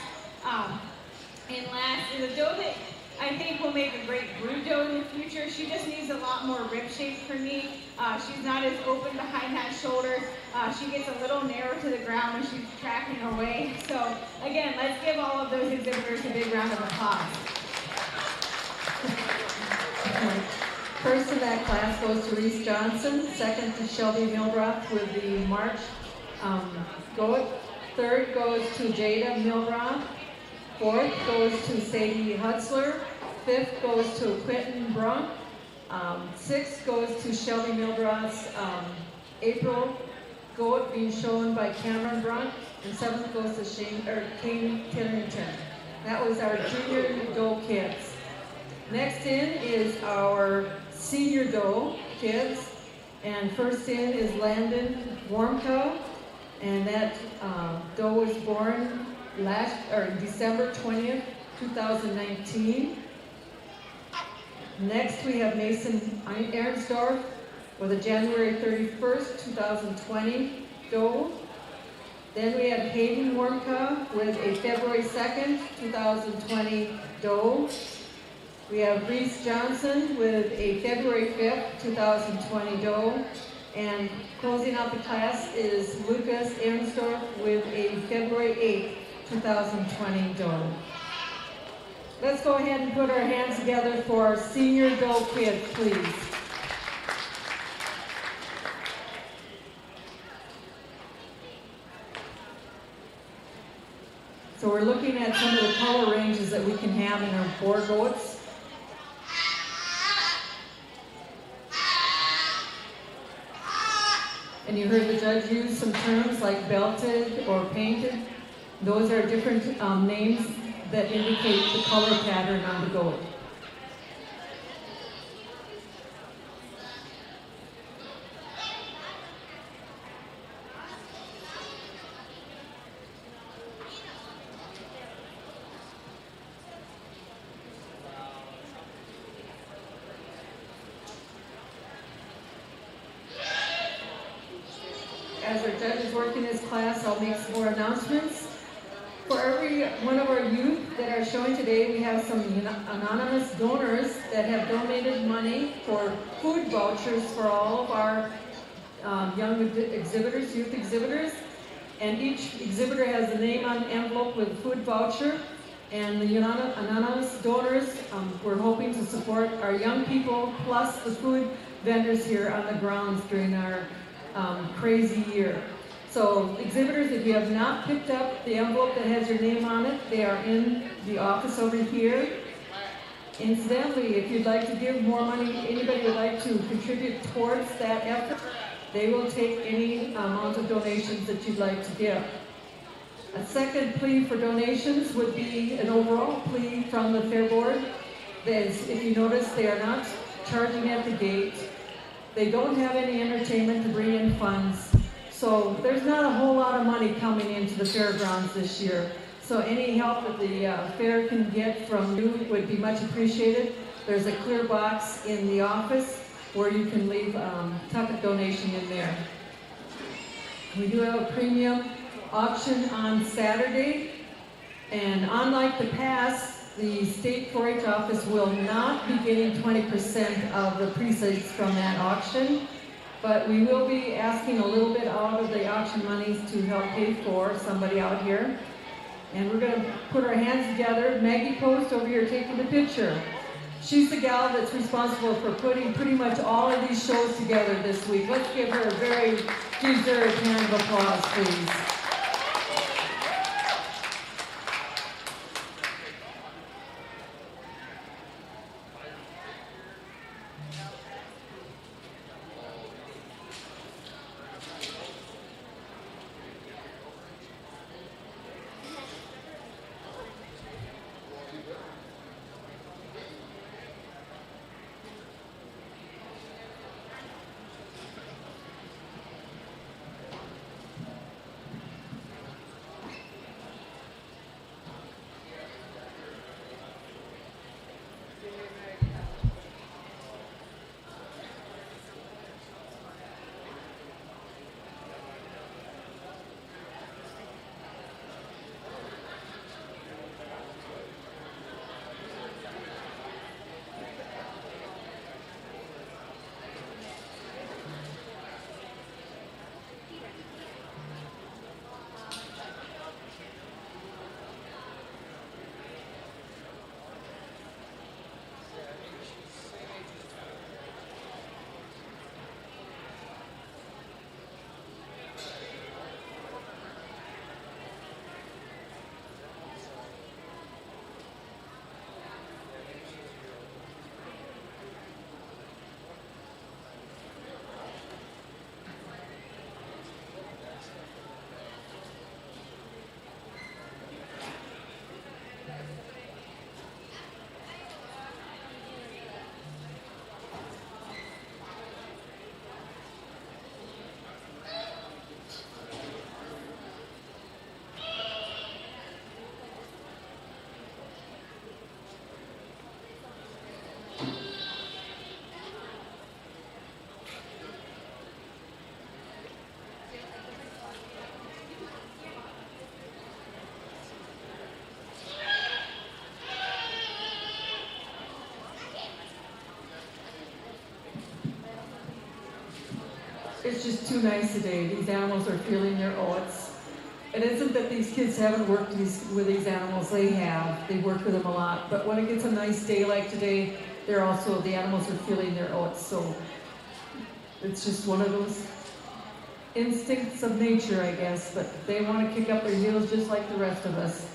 in last is a doe that I think will make a great brood doe in the future. She just needs a lot more rib shape for me. She's not as open behind that shoulder. She gets a little narrow to the ground when she's tracking her way. So again, let's give all of those exhibitors a big round of applause. First in that class goes to Reese Johnson, second to Shelby Milbroth with the March goat, third goes to Jada Milbroth, fourth goes to Sadie Hutzler, fifth goes to Quentin Brunk, sixth goes to Shelby Milbroth's April goat being shown by Cameron Brunk, and seventh goes to Kane Tillington. That was our junior doe kids. Next in is our senior doe kids, and first in is Landon Warmka, and that doe was born December 20th, 2019. Next we have Mason Ehrensdorf with a January 31st, 2020 doe. Then we have Hayden Warmka with a February 2nd, 2020 doe. We have Reese Johnson with a February 5th, 2020 doe. And closing out the class is Lucas Ehrensdorf with a February 8th, 2020 doe. Let's go ahead and put our hands together for our senior doe kids, please. So we're looking at some of the color ranges that we can have in our boar goats. And you heard the judge use some terms like belted or painted. Those are different names that indicate the color pattern on the goat. As our judge is working his class, I'll make some more announcements. For every one of our youth that are showing today, we have some anonymous donors that have donated money for food vouchers for all of our young exhibitors, youth exhibitors. And each exhibitor has a name on an envelope with a food voucher. And the anonymous donors, we're hoping to support our young people plus the food vendors here on the grounds during our crazy year. So exhibitors, if you have not picked up the envelope that has your name on it, they are in the office over here. Incidentally, if you'd like to give more money, anybody would like to contribute towards that effort, they will take any amount of donations that you'd like to give. A second plea for donations would be an overall plea from the Fair Board. If you notice, they are not charging at the gate. They don't have any entertainment to bring in funds. So there's not a whole lot of money coming into the fairgrounds this year. So any help that the fair can get from you would be much appreciated. There's a clear box in the office where you can leave tuck a donation in there. We do have a premium auction on Saturday. And unlike the past, the state 4-H office will not be getting 20% of the precincts from that auction. But we will be asking a little bit out of the auction monies to help pay for somebody out here. And we're going to put our hands together. Maggie Post over here taking the picture. She's the gal that's responsible for putting pretty much all of these shows together this week. Let's give her a very deserved hand of applause, please. It's just too nice today. These animals are feeling their oats. It isn't that these kids haven't worked with these animals. They have. They work with them a lot. But when it gets a nice day like today, the animals are feeling their oats. So it's just one of those instincts of nature, I guess. But they want to kick up their heels just like the rest of us.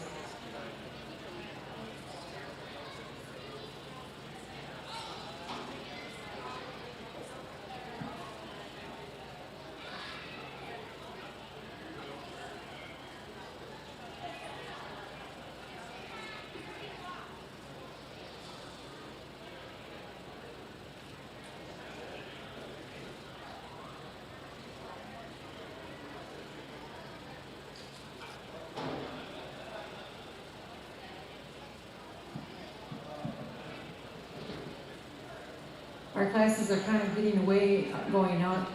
Our classes are kind of getting away, going out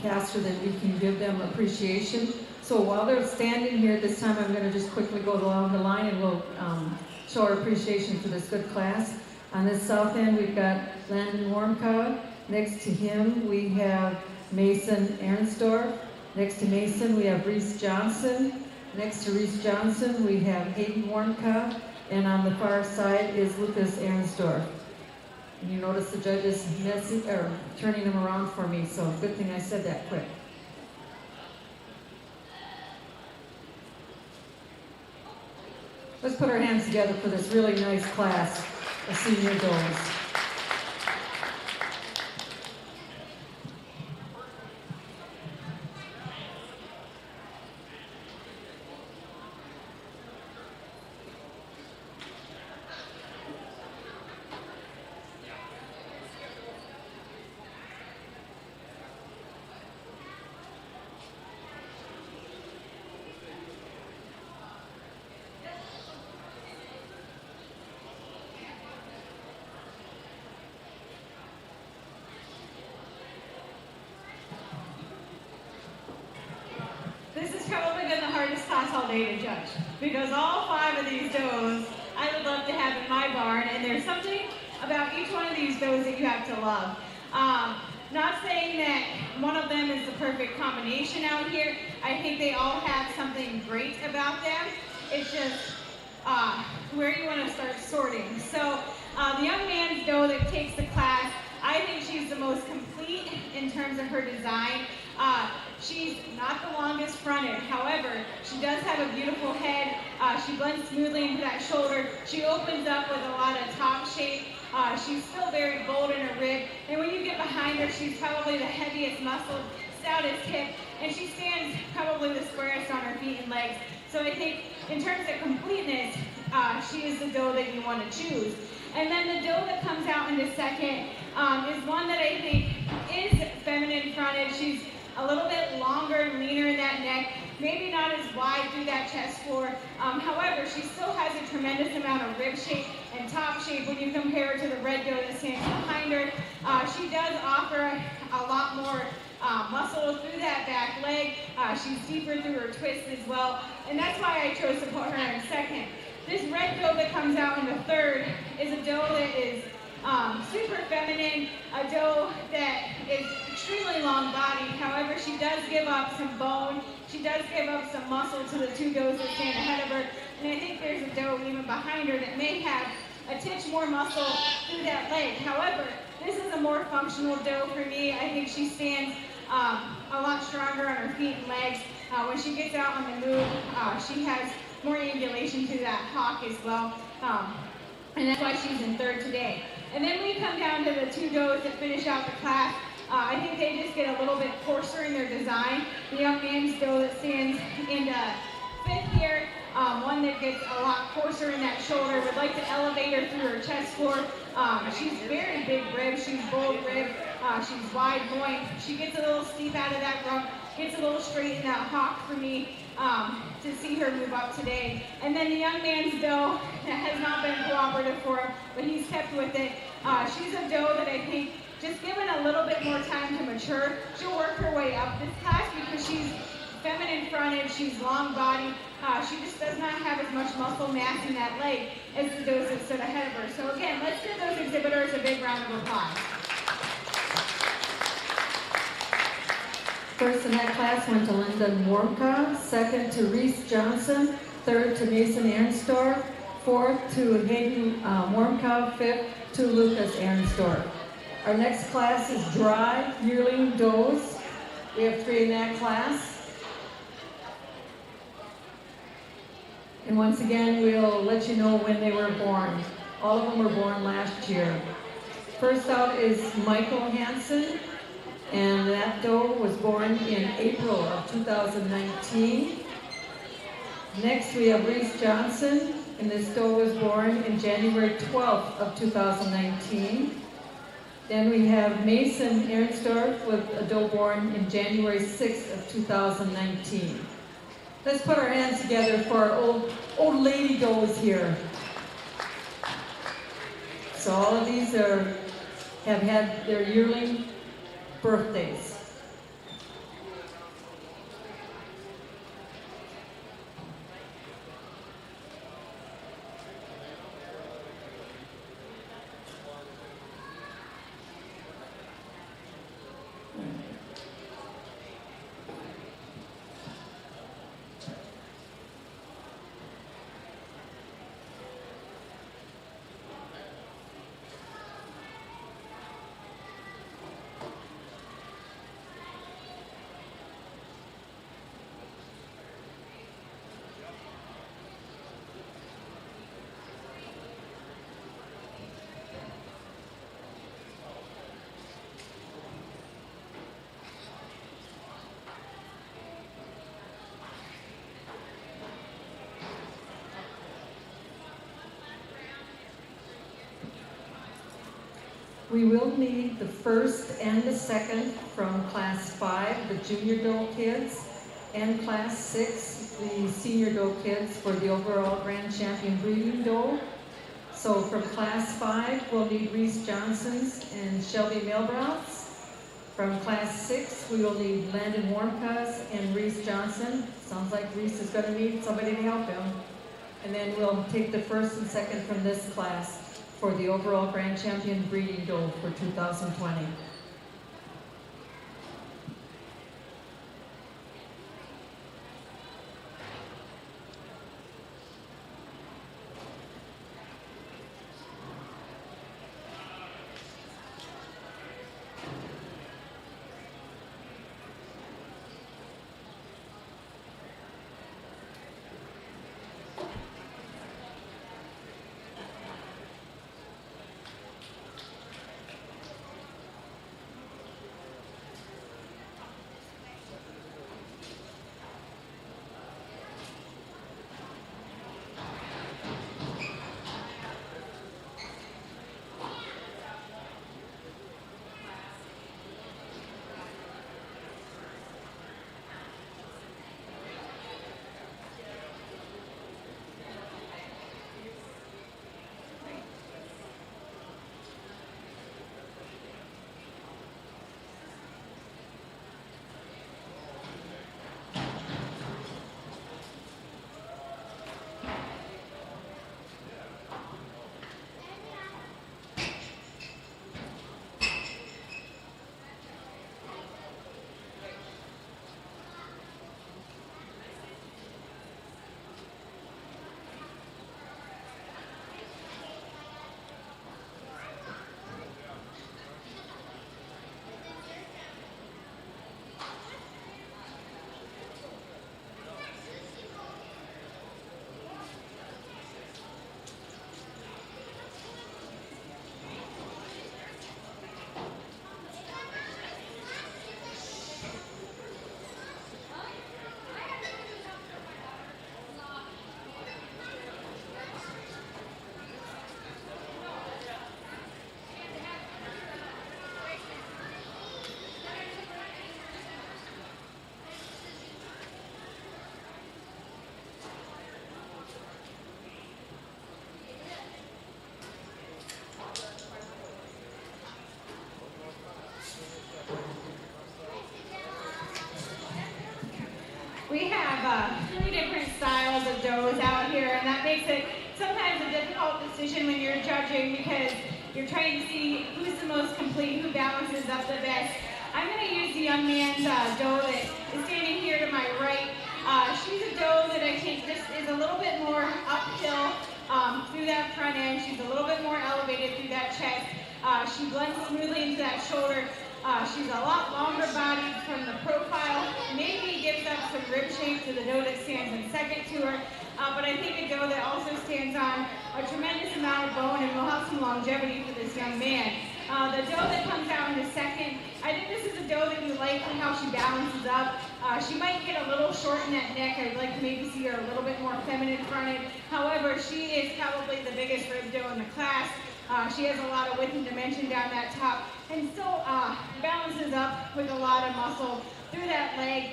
faster than we can give them appreciation. So while they're standing here this time, I'm going to just quickly go along the line and we'll show our appreciation for this good class. On this south end, we've got Landon Wormka. Next to him, we have Mason Arnsdorf. Next to Mason, we have Reese Johnson. Next to Reese Johnson, we have Hayden Wormka. And on the far side is Lucas Arnsdorf. And you notice the judge is turning them around for me, so good thing I said that quick. Let's put our hands together for this really nice class of senior does. This has probably been the hardest class all day to judge, because all 5 of these does I would love to have in my barn, and there's something about each one of these does that you have to love. Not saying that one of them is the perfect combination out here. I think they all have something great about them. It's just where you want to start sorting. So the young man's doe that takes the class, I think she's the most complete in terms of her design. She's not the longest fronted. However, she does have a beautiful head. She blends smoothly into that shoulder. She opens up with a lot of top shape. She's still very bold in her rib. And when you get behind her, she's probably the heaviest muscled, stoutest hip. And she stands probably the squarest on her feet and legs. So I think in terms of completeness, she is the doe that you want to choose. And then the doe that comes out into second is one that I think is feminine fronted. She's a little bit longer and leaner in that neck, maybe not as wide through that chest floor. However, she still has a tremendous amount of rib shape and top shape when you compare her to the red doe that stands behind her. She does offer a lot more muscle through that back leg. She's deeper through her twist as well, and that's why I chose to put her in second. This red doe that comes out in the third is a doe that is super feminine, a doe that is extremely long-bodied. However, she does give up some bone. She does give up some muscle to the 2 does that stand ahead of her. And I think there's a doe even behind her that may have a titch more muscle through that leg. However, this is a more functional doe for me. I think she stands a lot stronger on her feet and legs. When she gets out on the move, she has more ambulation to that hock as well. And that's why she's in third today. And then we come down to the 2 does that finish out the class. I think they just get a little bit coarser in their design. The young man's doe that stands in fifth here, one that gets a lot coarser in that shoulder. Would like to elevate her through her chest floor. She's very big rib. She's bold rib. She's wide loin. She gets a little steep out of that rump. Gets a little straight in that hock for me to see her move up today. And then the young man's doe that has not been cooperative for him, but he's kept with it. She's a doe that I think, just given a little bit more time to mature, she'll work her way up this class because she's feminine fronted, she's long bodied. She just does not have as much muscle mass in that leg as the does that stood ahead of her. So again, let's give those exhibitors a big round of applause. First in that class went to Lyndon Wormka, second to Reese Johnson, third to Mason Arnsdorf, fourth to Hayden Wormka, fifth to Lucas Arnsdorf. Our next class is dry yearling does. We have 3 in that class. And once again, we'll let you know when they were born. All of them were born last year. First out is Michael Hansen. And that doe was born in April of 2019. Next we have Reese Johnson, and this doe was born in January 12th of 2019. Then we have Mason Arnsdorf with a doe born in January 6th of 2019. Let's put our hands together for our old lady does here. So all of these are have had their yearling birthdays. We will need the first and the second from Class 5, the junior doe kids, and Class 6, the senior doe kids for the overall grand champion breeding doe. So from Class 5, we'll need Reese Johnson's and Shelby Milbrow's. From Class 6, we will need Landon Warmka's and Reese Johnson. Sounds like Reese is going to need somebody to help him. And then we'll take the first and second from this class for the overall grand champion breeding doe for 2020. We have 3 different styles of does out here, and that makes it sometimes a difficult decision when you're judging because you're trying to see who's the most complete, who balances up the best. I'm going to use the young man's doe that is standing here to my right. She's a doe that I think just is a little bit more uphill through that front end. She's a little bit more elevated through that chest. She blends smoothly into that shoulder. She's a lot longer bodied from the profile, maybe gives up some rib shape to the doe that stands in second to her, but I think a doe that also stands on a tremendous amount of bone and will have some longevity for this young man. The doe that comes out in the second, I think this is a doe that you like how she balances up. She might get a little short in that neck. I'd like to maybe see her a little bit more feminine fronted. However, she is probably the biggest rib doe in the class. She has a lot of width and dimension down that top and still balances up with a lot of muscle through that leg,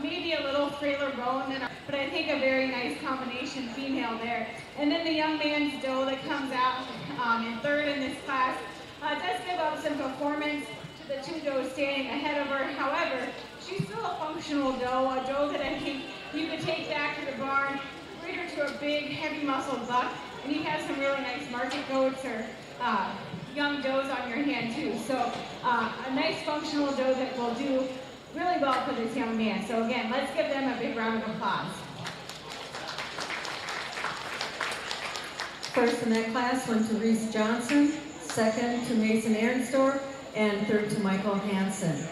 maybe a little frailer bone, but I think a very nice combination female there. And then the young man's doe that comes out in third in this class does give up in performance to the two does standing ahead of her. However, she's still a functional doe, a doe that I think you could take back to the barn, breed her to a big, heavy muscled buck, and you have some really nice market goats or young does on your hand too. So a nice functional doe that will do really well for this young man. So again, let's give them a big round of applause. First in that class went to Reese Johnson, second to Mason Arensdorf, and third to Michael Hansen.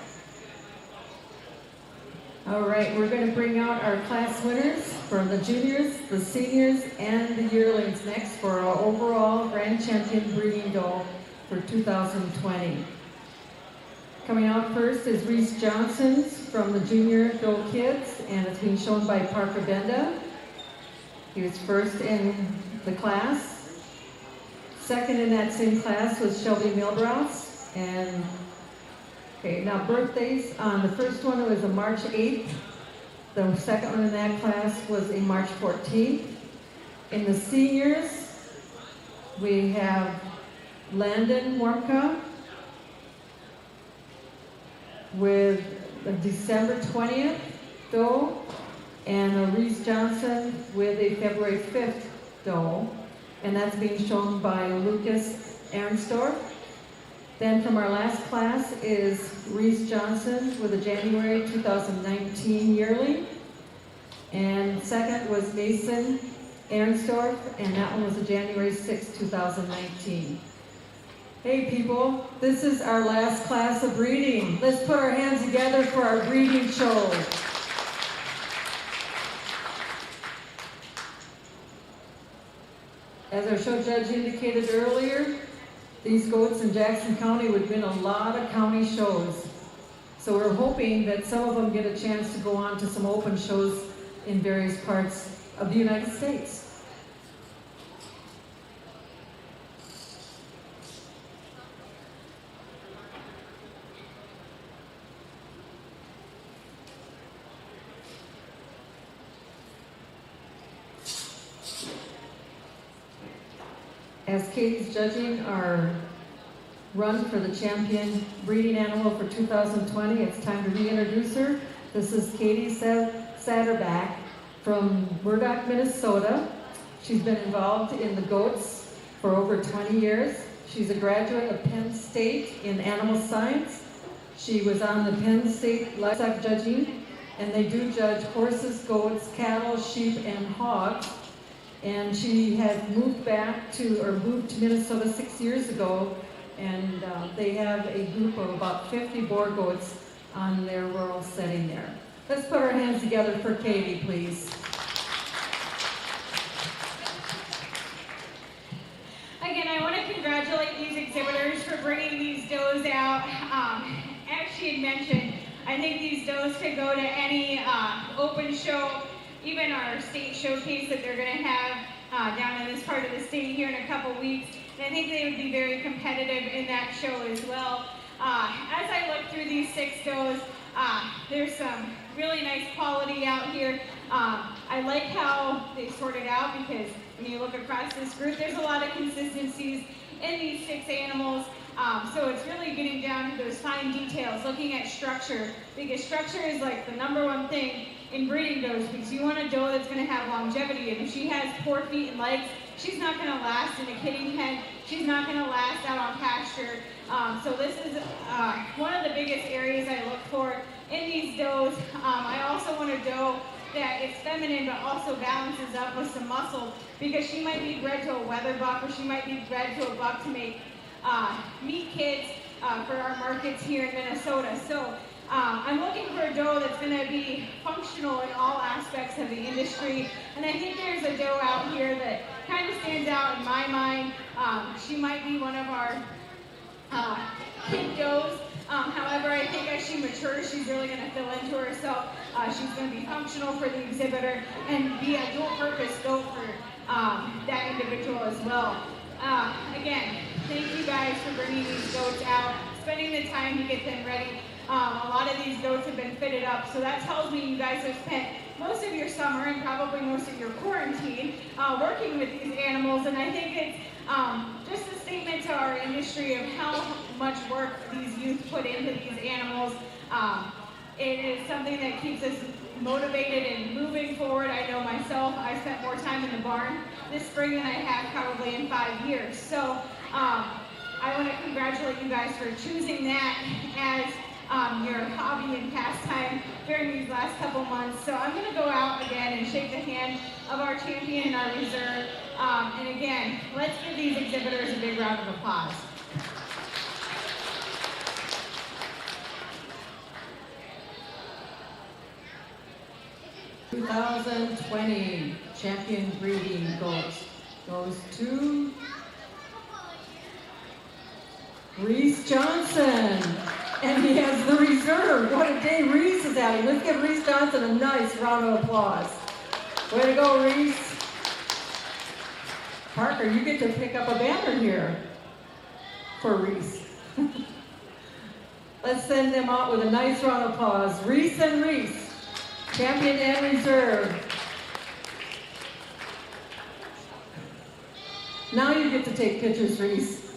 All right, we're going to bring out our class winners for the juniors, the seniors, and the yearlings next for our overall grand champion breeding doe for 2020. Coming out first is Reese Johnson's from the Junior Doe Kids, and it's being shown by Parker Benda. He was first in the class. Second in that same class was Shelby Milbrows. And okay, now birthdays. On the first one, it was a March 8th. The second one in that class was a March 14th. In the seniors, we have Landon Warmka with a December 20th doe, and a Reese Johnson with a February 5th doe, and that's being shown by Lucas Arensdorf. Then from our last class is Reese Johnson with a January 2019 yearling, and second was Mason Arensdorf, and that one was a January 6, 2019. Hey people, this is our last class of breeding. Let's put our hands together for our breeding show. As our show judge indicated earlier, these goats in Jackson County would win a lot of county shows. So we're hoping that some of them get a chance to go on to some open shows in various parts of the United States. As Katie's judging our run for the champion breeding animal for 2020, it's time to reintroduce her. This is Katie Satterback from Murdoch, Minnesota. She's been involved in the goats for over 20 years. She's a graduate of Penn State in animal science. She was on the Penn State livestock judging, and they do judge horses, goats, cattle, sheep, and hogs. And she had moved to Minnesota 6 years ago, and they have a group of about 50 boar goats on their rural setting there. Let's put our hands together for Katie, please. Again, I want to congratulate these exhibitors for bringing these does out. As she had mentioned, I think these does could go to any open show, even our state showcase that they're going to have down in this part of the state here in a couple weeks. And I think they would be very competitive in that show as well. As I look through these 6 does, there's some really nice quality out here. I like how they sorted out, because when you look across this group, there's a lot of consistencies in these 6 animals. So it's really getting down to those fine details, looking at structure, because structure is like the #1 thing in breeding does, because you want a doe that's going to have longevity, and if she has poor feet and legs, she's not going to last in a kidding pen, she's not going to last out on pasture. So this is one of the biggest areas I look for in these does. I also want a doe that is feminine but also balances up with some muscle, because she might be bred to a weather buck, or she might be bred to a buck to make meat kids for our markets here in Minnesota. So I'm looking for a doe that's going to be functional in all aspects of the industry, and I think there's a doe out here that kind of stands out in my mind. She might be one of our kid does. However, I think as she matures, she's really going to fill into herself. She's going to be functional for the exhibitor and be a dual-purpose goat for that individual as well. Again, thank you guys for bringing these goats out, spending the time to get them ready. A lot of these goats have been fitted up, so that tells me you guys have spent most of your summer and probably most of your quarantine working with these animals, and I think it's just a statement to our industry of how much work these youth put into these animals. It is something that keeps us motivated and moving forward. I know myself, I spent more time in the barn this spring than I have probably in 5 years. So I want to congratulate you guys for choosing that as your hobby and pastime during these last couple months. So I'm going to go out again and shake the hand of our champion and our reserve. And again, let's give these exhibitors a big round of applause. (2020) champion breeding goes to Reese Johnson, and he has the reserve. What a day Reese is having. Let's give Reese Johnson a nice round of applause. Way to go, Reese. Parker, you get to pick up a banner here for Reese. Let's send them out with a nice round of applause. Reese and Reese, champion and reserve. Now you get to take pictures, Reese.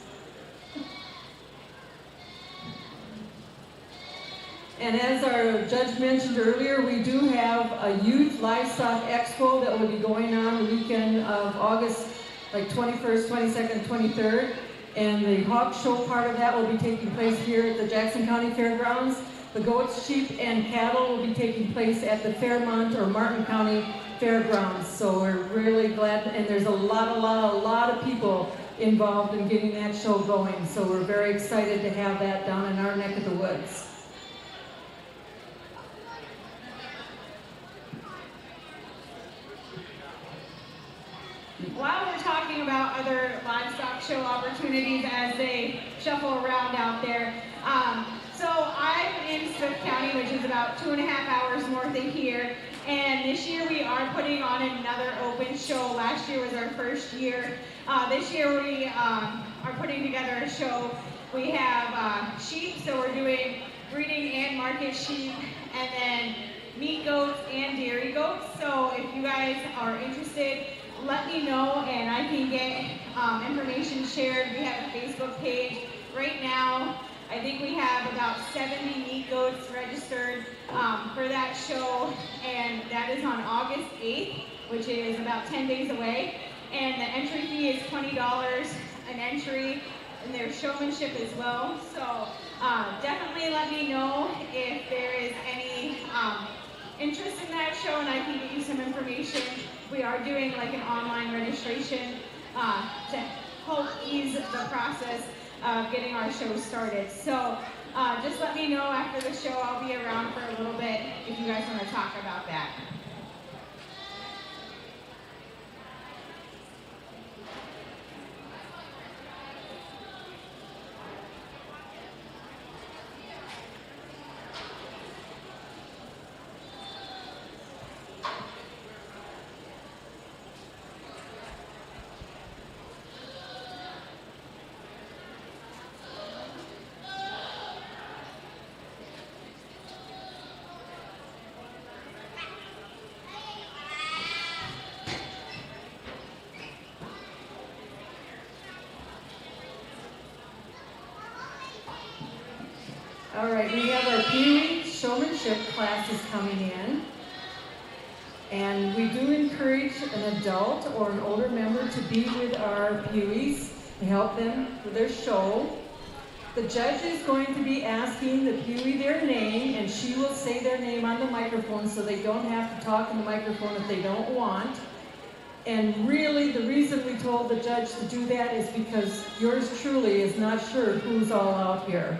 And as our judge mentioned earlier, we do have a youth livestock expo that will be going on the weekend of August, like 21st, 22nd, 23rd. And the hog show part of that will be taking place here at the Jackson County Fairgrounds. The goats, sheep, and cattle will be taking place at the Fairmont or Martin County Fairgrounds. So we're really glad, and there's a lot of people involved in getting that show going. So we're very excited to have that down in our neck of the woods. While we're talking about other livestock show opportunities as they shuffle around out there, so I'm in Swift County, which is about 2.5 hours north of here, and this year we are putting on another open show. Last year was our first year. This year we are putting together a show. We have sheep, so we're doing breeding and market sheep, and then meat goats and dairy goats. So if you guys are interested, let me know and I can get information shared. We have a Facebook page. Right now, I think we have about 70 meat goats registered for that show, and that is on August 8th, which is about 10 days away. And the entry fee is $20 an entry, and there's showmanship as well. So definitely let me know if there is any interest in that show, and I can get you some information. We are doing like an online registration to help ease the process of getting our show started. So just let me know after the show. I'll be around for a little bit if you guys want to talk about that. All right, we have our Pee-wee showmanship classes coming in. And we do encourage an adult or an older member to be with our Pee-wees to help them with their show. The judge is going to be asking the Pee-wee their name, and she will say their name on the microphone so they don't have to talk in the microphone if they don't want. And really, the reason we told the judge to do that is because yours truly is not sure who's all out here.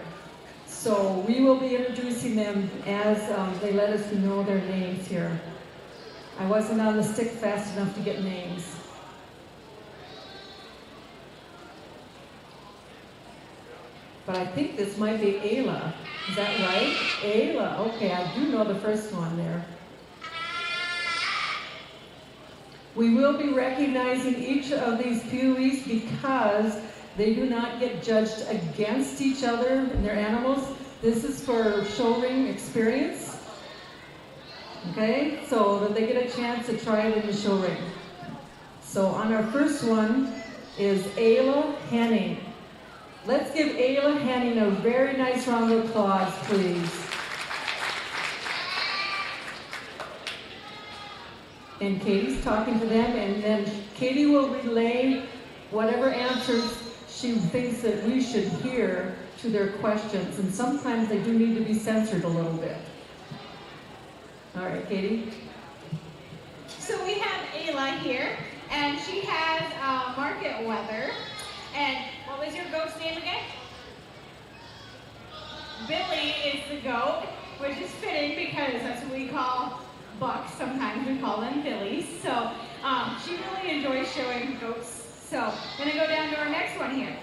So we will be introducing them as they let us know their names here. I wasn't on the stick fast enough to get names. But I think this might be Ayla. Is that right? Ayla. Okay, I do know the first one there. We will be recognizing each of these Pee-wees because they do not get judged against each other and their animals. This is for show ring experience. Okay, so that they get a chance to try it in the show ring. So on our first one, is Ayla Henning. Let's give Ayla Henning a very nice round of applause, please. And Katie's talking to them, and then Katie will relay whatever answers she thinks that we should hear to their questions. And sometimes they do need to be censored a little bit. All right, Katie. So we have Ayla here, and she has market weather. And what was your goat's name again? Billy is the goat, which is fitting because that's what we call bucks. Sometimes we call them billies. So she really enjoys showing goats. So I'm going to go down to our next one here.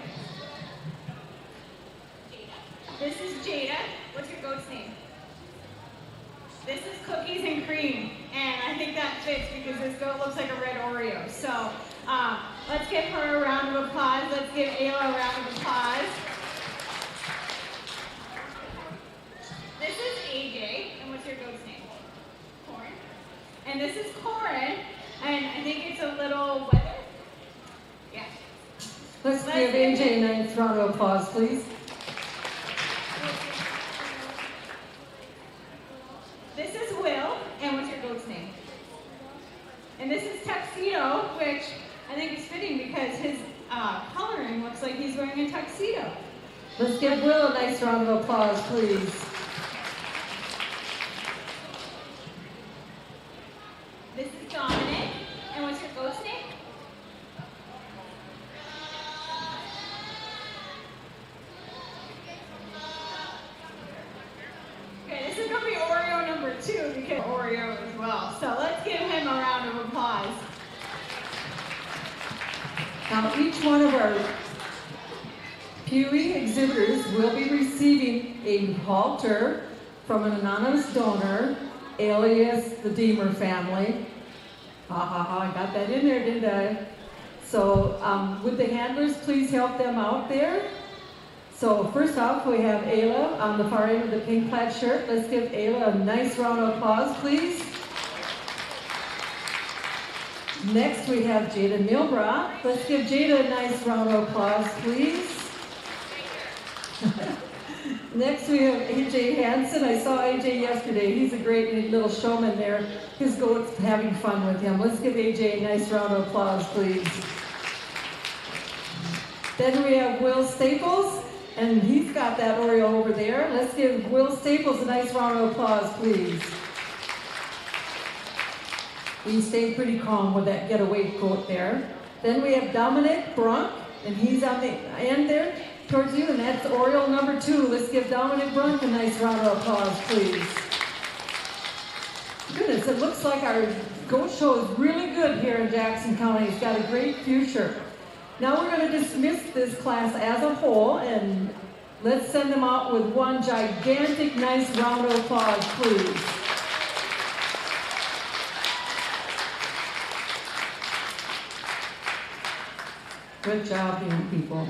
This is Jada. What's your goat's name? This is Cookies and Cream, and I think that fits because this goat looks like a red Oreo. So let's give her a round of applause. Let's give Ayla a round of applause. This is AJ, and what's your goat's name? Corin. And this is Corin, and I think it's a little weather. Yeah. Let's give AJ a nice round of applause, please. This is Will, and what's your goat's name? And this is Tuxedo, which I think is fitting because his coloring looks like he's wearing a tuxedo. Let's give Will a nice round of applause, please. This is Dominic, and what's your goat's name? Okay, this is going to be Oreo number 2 because Oreo as well. So let's give him a round of applause. Now, each one of our Pewee exhibitors will be receiving a halter from an anonymous donor, alias the Deemer family. Ha ha ha, I got that in there, didn't I? So, would the handlers please help them out there? So, first off, we have Ayla on the far end of the pink plaid shirt. Let's give Ayla a nice round of applause, please. Next, we have Jada Milbra. Let's give Jada a nice round of applause, please. Next, we have AJ Hansen. I saw AJ yesterday. He's a great little showman there. His goat's having fun with him. Let's give AJ a nice round of applause, please. Then we have Will Staples, and he's got that Oreo over there. Let's give Will Staples a nice round of applause, please. He stayed pretty calm with that getaway goat there. Then we have Dominic Brunk, and he's on the end there towards you, and that's Oreo number 2. Let's give Dominic Brunk a nice round of applause, please. Goodness, it looks like our goat show is really good here in Jackson County. It's got a great future. Now we're going to dismiss this class as a whole, and let's send them out with one gigantic nice round of applause, please. Good job, young people.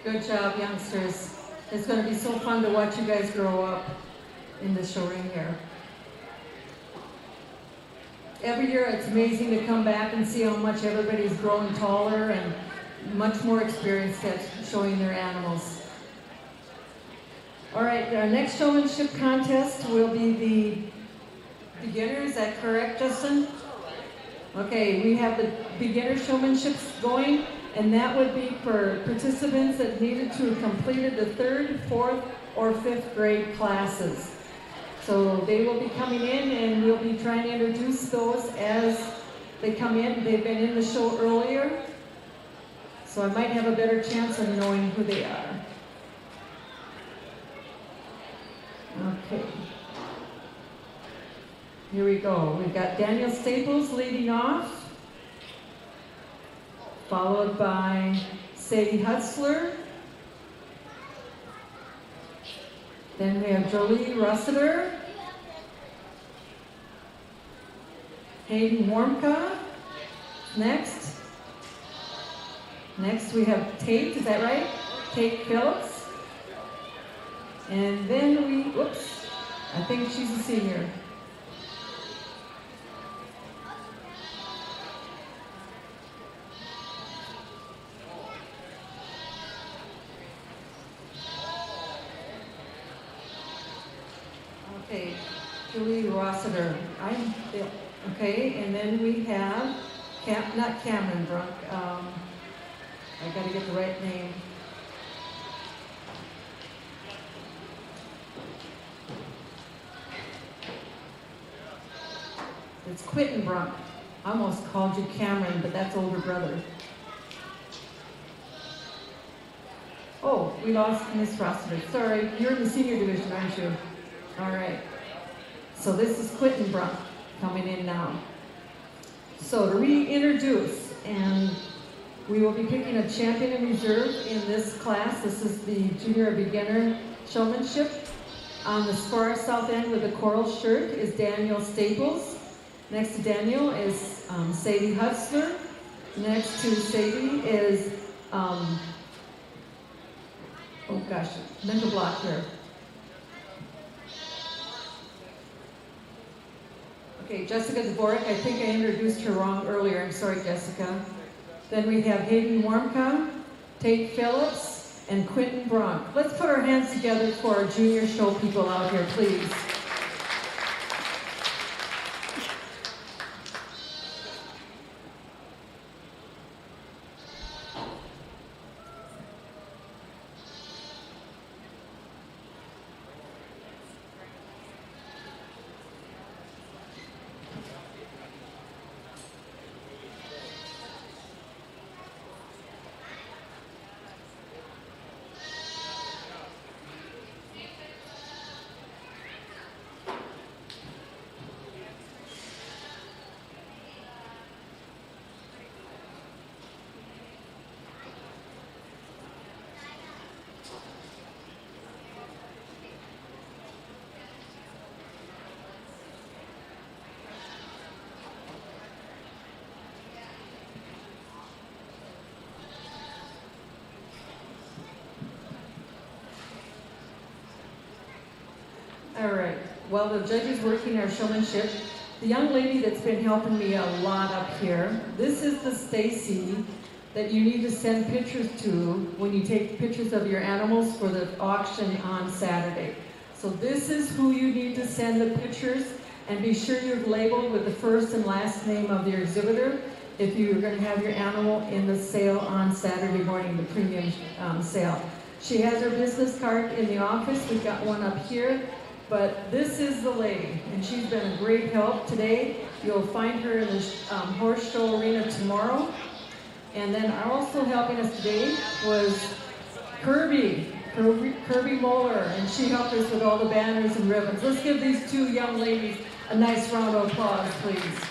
Good job, youngsters. It's going to be so fun to watch you guys grow up in the show ring here. Every year it's amazing to come back and see how much everybody's growing taller and much more experienced at showing their animals. All right, our next showmanship contest will be the beginner. Is that correct, Justin? Okay, we have the beginner showmanships going. And that would be for participants that needed to have completed the 3rd, 4th, or 5th grade classes. So they will be coming in, and we'll be trying to introduce those as they come in. They've been in the show earlier, so I might have a better chance of knowing who they are. Okay. Here we go. We've got Daniel Staples leading off, followed by Sadie Hutzler, Then we have Jolie Rossiter, Hayden Warmka. Next. Next we have Tate, is that right? Tate Phillips. And then whoops, I think she's a senior. Okay, Julie Rossiter. Okay, and then we have, not Cameron Brunk, I gotta get the right name. It's Quentin Brunk. I almost called you Cameron, but that's older brother. Oh, we lost Miss Rossiter. Sorry, you're in the senior division, aren't you? All right. So this is Quentin Brunk coming in now. So to reintroduce, and we will be picking a champion in reserve in this class. This is the junior beginner showmanship. On the far south end with the coral shirt is Daniel Staples. Next to Daniel is Sadie Hutzler. Next to Sadie is, oh gosh, mental block here. Okay, Jessica Dvorak, I think I introduced her wrong earlier. I'm sorry, Jessica. Then we have Hayden Warmka, Tate Phillips, and Quentin Bronk. Let's put our hands together for our junior show people out here, please. All right, while the judges working our showmanship, the young lady that's been helping me a lot up here, this is the Stacy that you need to send pictures to when you take pictures of your animals for the auction on Saturday. So this is who you need to send the pictures, and be sure you're labeled with the first and last name of your exhibitor if you're going to have your animal in the sale on Saturday morning, the premium sale. She has her business card in the office. We've got one up here. But this is the lady, and she's been a great help today. You'll find her in the horse show arena tomorrow. And then also helping us today was Kirby Moeller, and she helped us with all the banners and ribbons. Let's give these two young ladies a nice round of applause, please.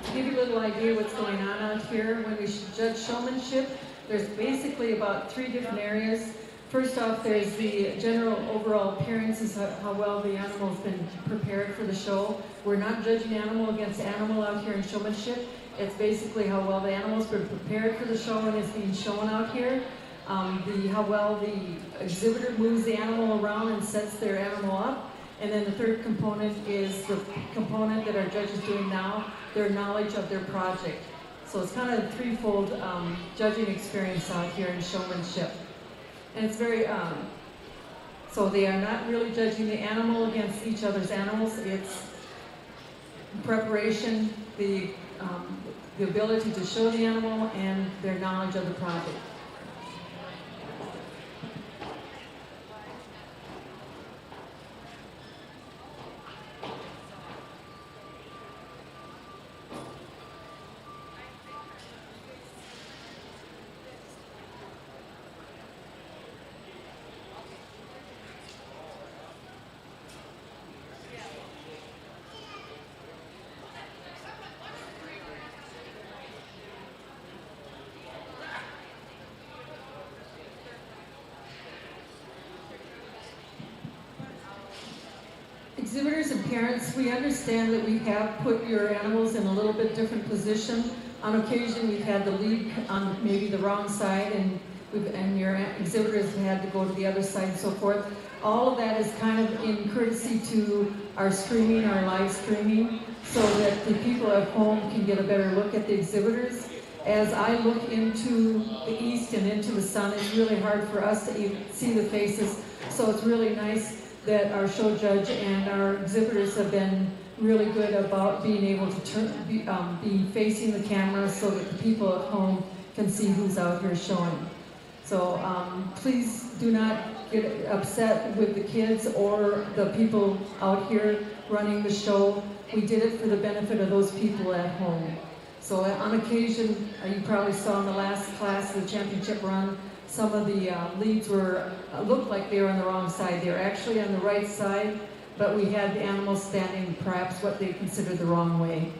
To give you a little idea what's going on out here, when we judge showmanship, there's basically about 3 different areas. First off, there's the general overall appearances, how well the animal's been prepared for the show. We're not judging animal against animal out here in showmanship. It's basically how well the animal's been prepared for the show and is being shown out here. How well the exhibitor moves the animal around and sets their animal up. And then the third component is the component that our judge is doing now, their knowledge of their project. So it's kind of a threefold judging experience out here in showmanship. And it's very, so they are not really judging the animal against each other's animals. It's preparation, the ability to show the animal, and their knowledge of the project. Exhibitors and parents, we understand that we have put your animals in a little bit different position. On occasion, we've had the lead on maybe the wrong side, and your exhibitors have had to go to the other side and so forth. All of that is kind of in courtesy to our streaming, our live streaming, so that the people at home can get a better look at the exhibitors. As I look into the east and into the sun, it's really hard for us to even see the faces, so it's really nice that our show judge and our exhibitors have been really good about being able to be facing the camera so that the people at home can see who's out here showing. So please do not get upset with the kids or the people out here running the show. We did it for the benefit of those people at home. So on occasion, you probably saw in the last class, the championship run, some of the leads looked like they were on the wrong side. They were actually on the right side, but we had the animals standing perhaps what they considered the wrong way.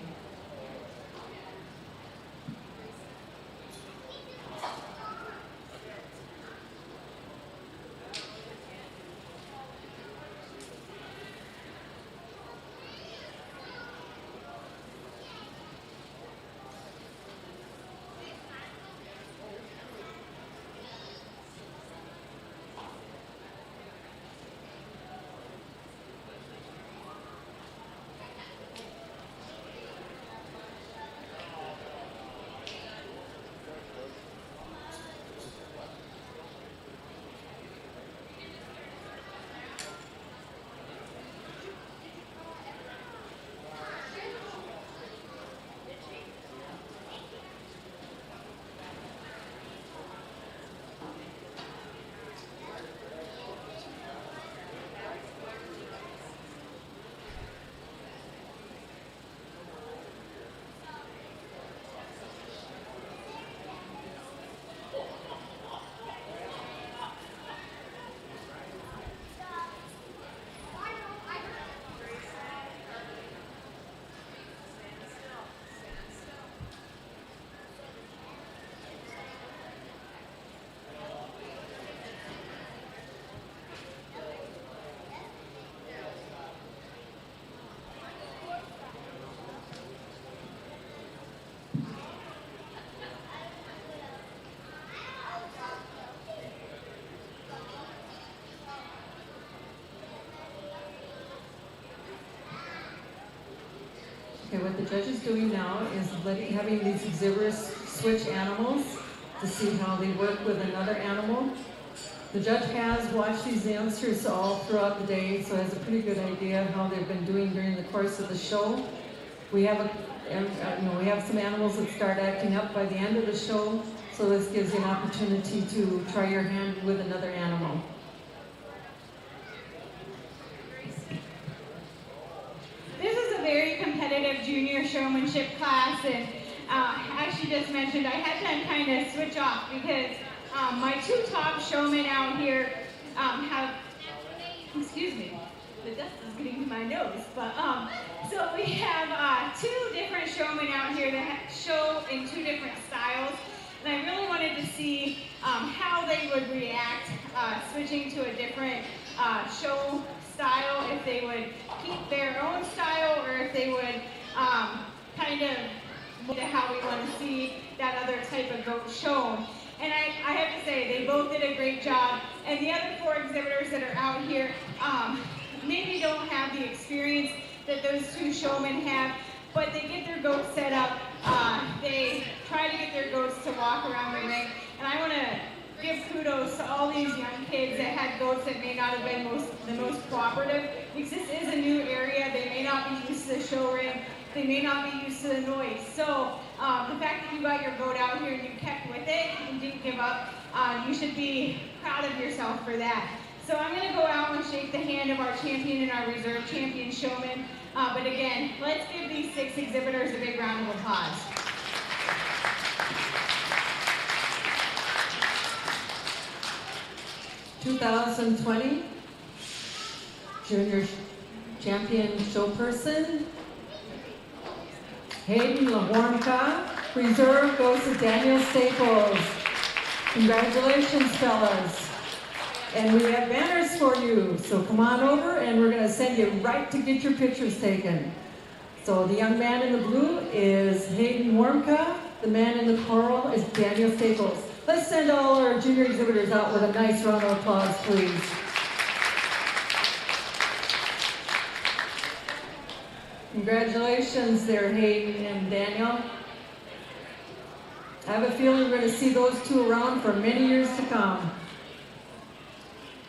Okay, what the judge is doing now is having these exhibitors switch animals to see how they work with another animal. The judge has watched these dancers all throughout the day, so has a pretty good idea of how they've been doing during the course of the show. We have we have some animals that start acting up by the end of the show, so this gives you an opportunity to try your hand with another animal. This is a very competitive junior showmanship class, and as she just mentioned, I had to kind of switch off because my two top showmen out here have, excuse me, the dust is getting to my nose, but so we have two different showmen out here that show in two different styles, and I really wanted to see how they would react switching to a different show style, if they would keep their own style or if they would kind of look at how we want to see that other type of goat shown. And I have to say, they both did a great job. And the other four exhibitors that are out here maybe don't have the experience that those two showmen have, but they get their goats set up. They try to get their goats to walk around the ring. And I want to give kudos to all these young kids that had goats that may not have been the most cooperative, because this is a new area. They may not be used to the show ring. They may not be used to the noise. So the fact that you got your goat out here and you kept with it and didn't give up, you should be proud of yourself for that. So I'm going to go out and shake the hand of our champion and our reserve champion showman. But again, let's give these 6 exhibitors a big round of applause. (2020) Junior Champion Showperson, Hayden LaWarmka. Reserve goes to Daniel Staples. Congratulations, fellas. And we have banners for you, so come on over and we're going to send you right to get your pictures taken. So the young man in the blue is Hayden Warmka. The man in the coral is Daniel Staples. Let's send all our junior exhibitors out with a nice round of applause, please. Congratulations there, Hayden and Daniel. I have a feeling we're going to see those two around for many years to come.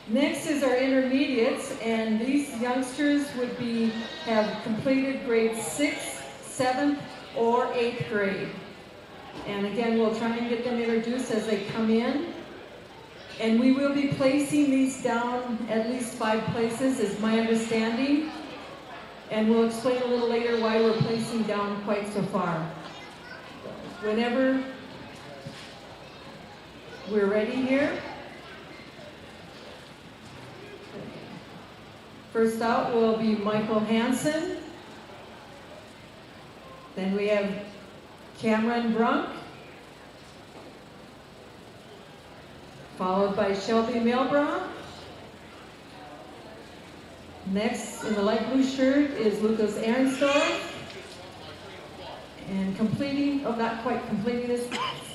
Next is our intermediates, and these youngsters would have completed grade 6th, 7th, or 8th grade. And again, we'll try and get them introduced as they come in. And we will be placing these down at least 5 places, is my understanding. And we'll explain a little later why we're placing down quite so far. Whenever we're ready here. First out will be Michael Hansen. Then we have Cameron Brunk, followed by Shelby Milbron. Next, in the light blue shirt, is Lucas Arensdorf. And not quite completing this,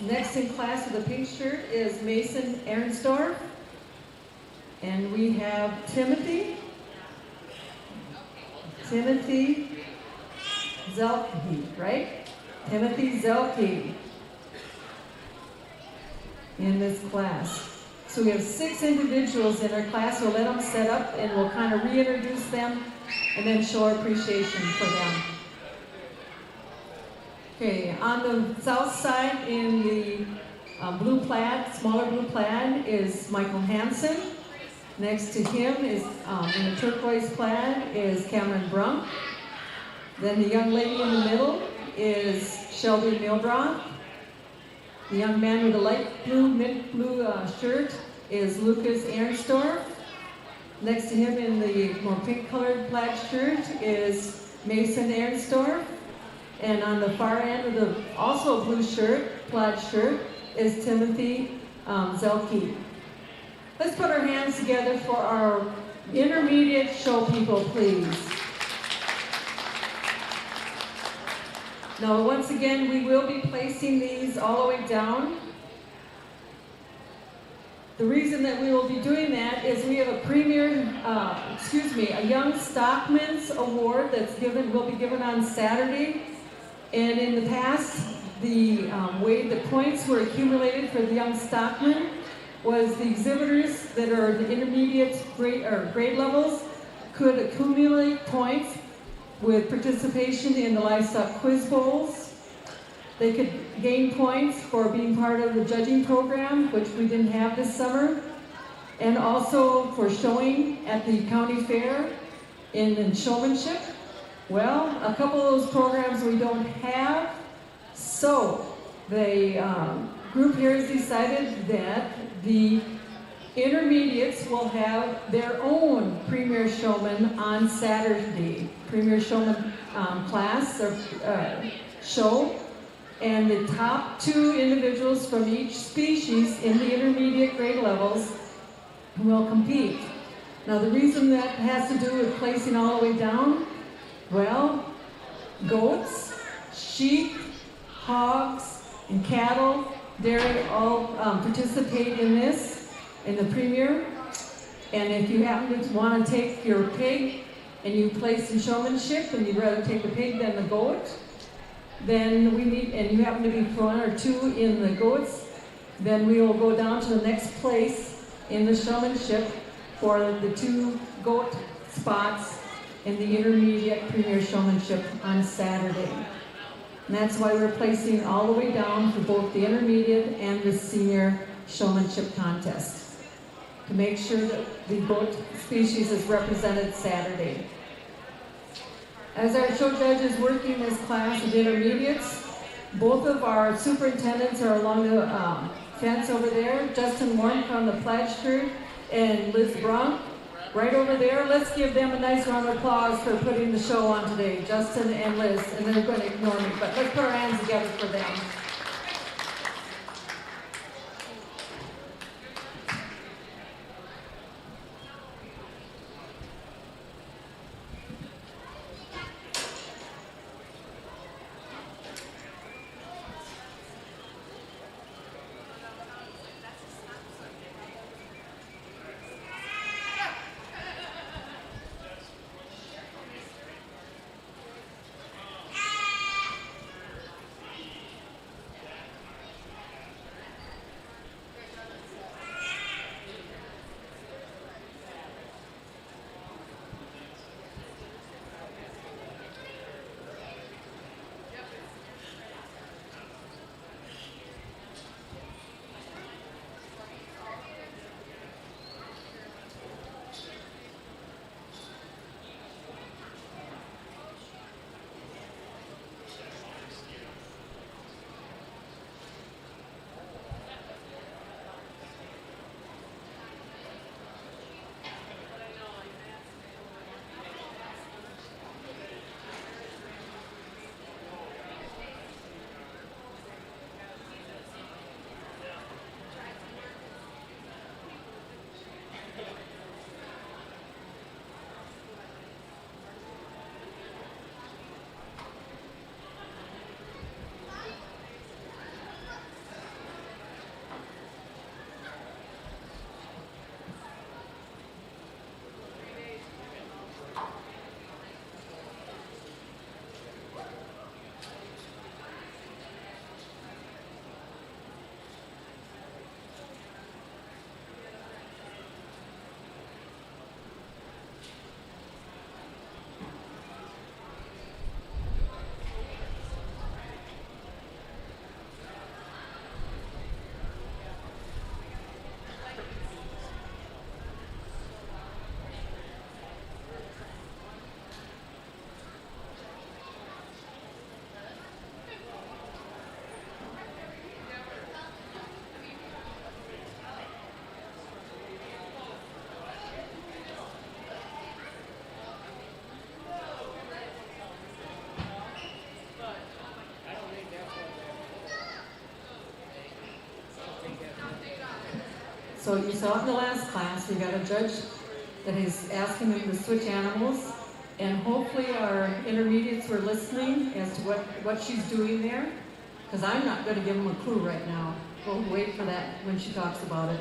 next in class with the pink shirt is Mason Arensdorf. And we have Timothy Zelke, right? Timothy Zelke in this class. So we have 6 individuals in our class. We'll let them set up and we'll kind of reintroduce them and then show our appreciation for them. Okay, on the south side in the blue plaid, smaller blue plaid, is Michael Hansen. Next to him is, in the turquoise plaid, is Cameron Brunk. Then the young lady in the middle is Shelby Milbroth. The young man with the light blue, mint blue shirt is Lucas Arensdorf. Next to him in the more pink colored plaid shirt is Mason Arensdorf. And on the far end of the also blue shirt, plaid shirt, is Timothy Zelke. Let's put our hands together for our intermediate show people, please. Now, once again, we will be placing these all the way down. The reason that we will be doing that is we have a Young Stockman's Award will be given on Saturday. And in the past, the way the points were accumulated for the Young Stockman was the exhibitors that are the intermediate grade levels could accumulate points with participation in the livestock quiz bowls. They could gain points for being part of the judging program, which we didn't have this summer, and also for showing at the county fair in showmanship. Well, a couple of those programs we don't have, so the group here has decided that the intermediates will have their own Premier Showman on Saturday. Premier Showman class or show. And the top 2 individuals from each species in the intermediate grade levels will compete. Now the reason that has to do with placing all the way down, well, goats, sheep, hogs, and cattle, dairy all participate in this, in the premier. And if you happen to want to take your pig and you place in showmanship and you'd rather take the pig than the goat, then and you happen to be 1 or 2 in the goats, Then we will go down to the next place in the showmanship for the 2 goat spots in the intermediate premier showmanship on Saturday. And that's why we're placing all the way down for both the intermediate and the senior showmanship contest, to make sure that the goat species is represented Saturday. As our show judge is working this class of intermediates, both of our superintendents are along the fence over there. Justin Warren from the Pledge crew and Liz Brunk right over there. Let's give them a nice round of applause for putting the show on today, Justin and Liz, and they're going to ignore me, but let's put our hands together for them. So you saw it in the last class, we got a judge that is asking them to switch animals, and hopefully our intermediates were listening as to what she's doing there, because I'm not going to give them a clue right now. We'll wait for that when she talks about it.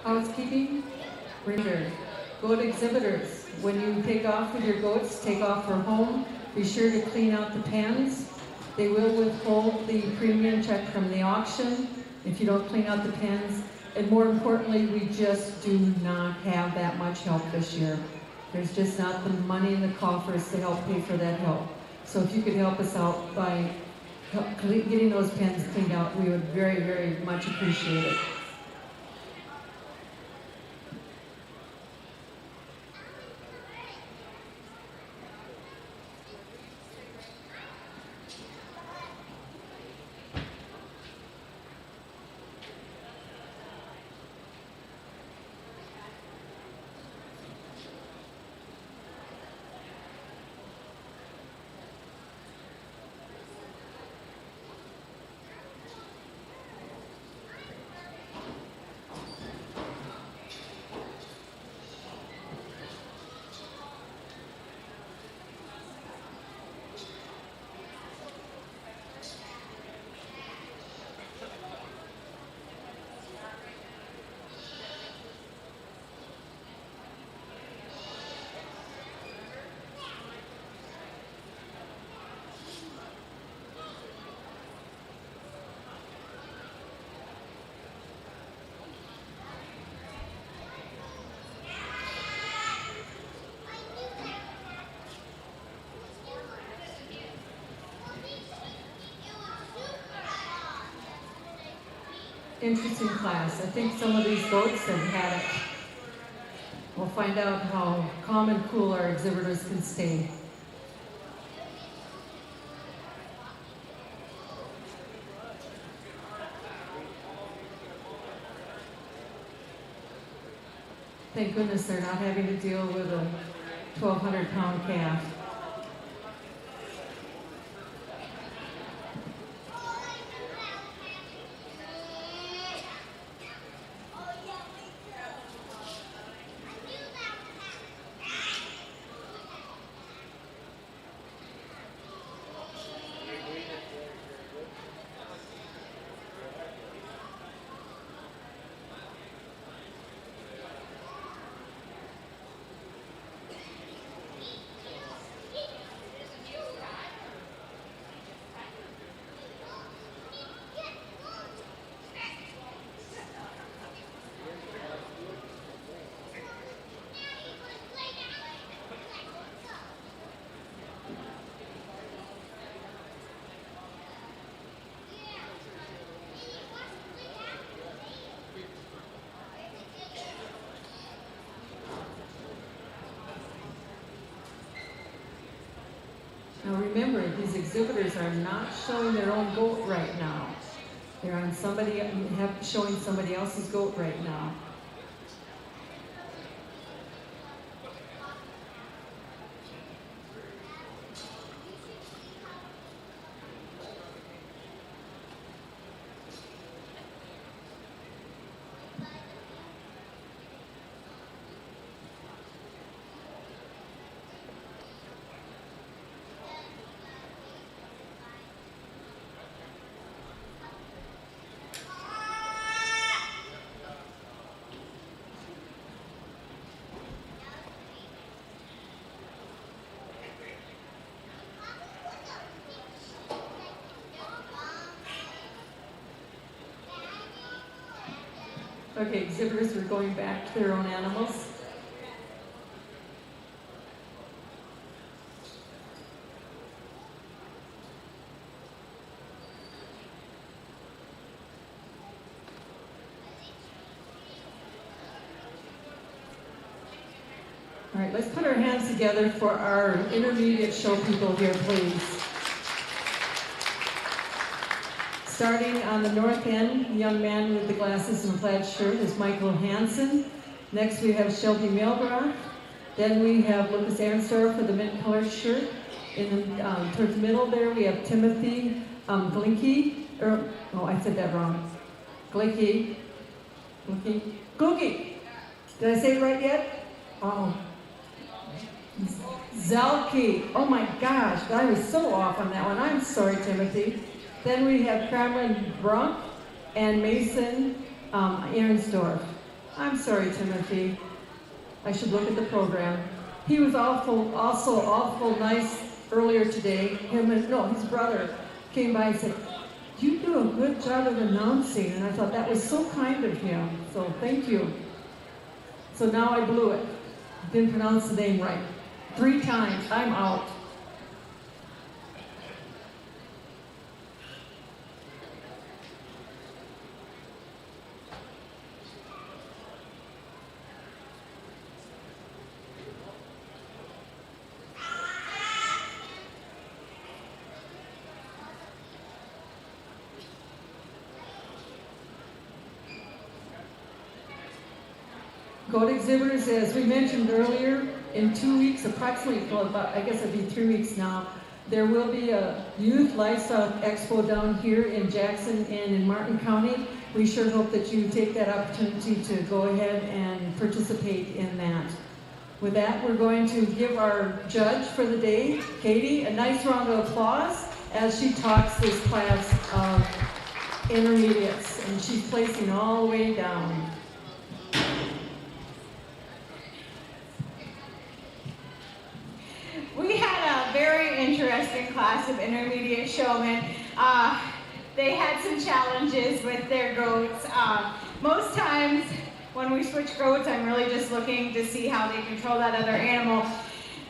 Housekeeping, remember, goat exhibitors, when you take off with your goats, take off for home, be sure to clean out the pens. They will withhold the premium check from the auction if you don't clean out the pens. And more importantly, we just do not have that much help this year. There's just not the money in the coffers to help pay for that help. So if you could help us out by getting those pens cleaned out, we would very, very much appreciate it. Interesting class. I think some of these goats have had it. We'll find out how calm and cool our exhibitors can stay. Thank goodness they're not having to deal with a 1,200-pound calf. Now remember, these exhibitors are not showing their own goat right now. They're on showing somebody else's goat right now. Okay, exhibitors are going back to their own animals. All right, let's put our hands together for our intermediate show people here, please. Starting on the north end, the young man with the glasses and plaid shirt is Michael Hansen. Next we have Shelby Milbrock. Then we have Lucas Arnsdorf with the mint colored shirt. Towards the middle there we have Timothy Glinke. I said that wrong. Glinke. Googie. Did I say it right yet? Zelke. Oh my gosh, I was so off on that one. I'm sorry, Timothy. Then we have Cameron Brunk and Mason Arnsdorf. I'm sorry, Timothy. I should look at the program. He was also awful nice earlier today. His brother came by and said, "You do a good job of announcing." And I thought that was so kind of him. So thank you. So now I blew it. Didn't pronounce the name right. 3 times. I'm out. goat exhibitors, as we mentioned earlier, in 2 weeks, approximately, well, about, I guess it'd be 3 weeks now, there will be a youth livestock expo down here in Jackson and in Martin County. We sure hope that you take that opportunity to go ahead and participate in that. With that, we're going to give our judge for the day, Katie, a nice round of applause as she talks this class of intermediates, and she's placing all the way down. We had a very interesting class of intermediate showmen. They had some challenges with their goats. Most times when we switch goats, I'm really just looking to see how they control that other animal.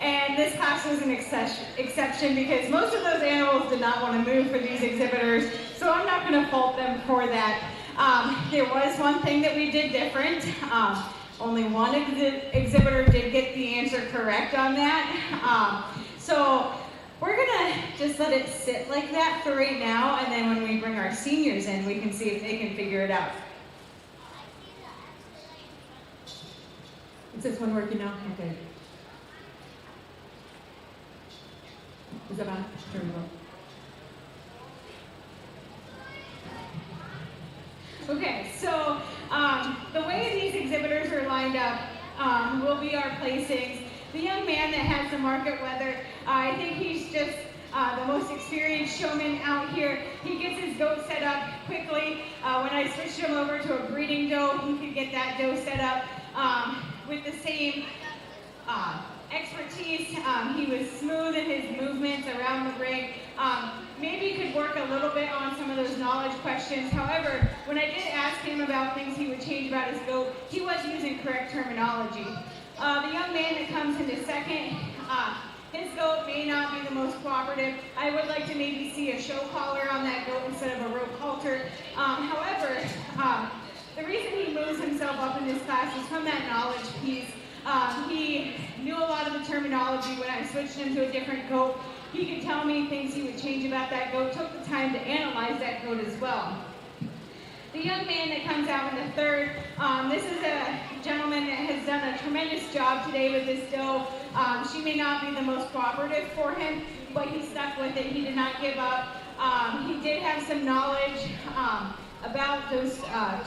And this class was an exception because most of those animals did not want to move for these exhibitors, so I'm not going to fault them for that. There was one thing that we did different. Only one exhibitor did get the answer correct on that. So we're gonna just let it sit like that for right now, and then when we bring our seniors in, we can see if they can figure it out. Is this one working now? Okay. Is that on? Turn it on. Okay, so the way these exhibitors are lined up will be our placings. The young man that has the market weather, I think he's just the most experienced showman out here. He gets his goat set up quickly. When I switched him over to a breeding doe, he could get that doe set up with the same expertise. He was smooth in his movements around the ring. Maybe he could work a little bit on some of those knowledge questions. However, when I did ask him about things he would change about his goat, he was using correct terminology. The young man that comes into second, his goat may not be the most cooperative. I would like to maybe see a show collar on that goat instead of a rope halter. However, the reason he moves himself up in this class is from that knowledge piece. He knew a lot of the terminology. When I switched him to a different goat, he could tell me things he would change about that goat, took the time to analyze that goat as well. The young man that comes out in the third, this is a gentleman that has done a tremendous job today with this doe. She may not be the most cooperative for him, but he stuck with it. He did not give up. He did have some knowledge about those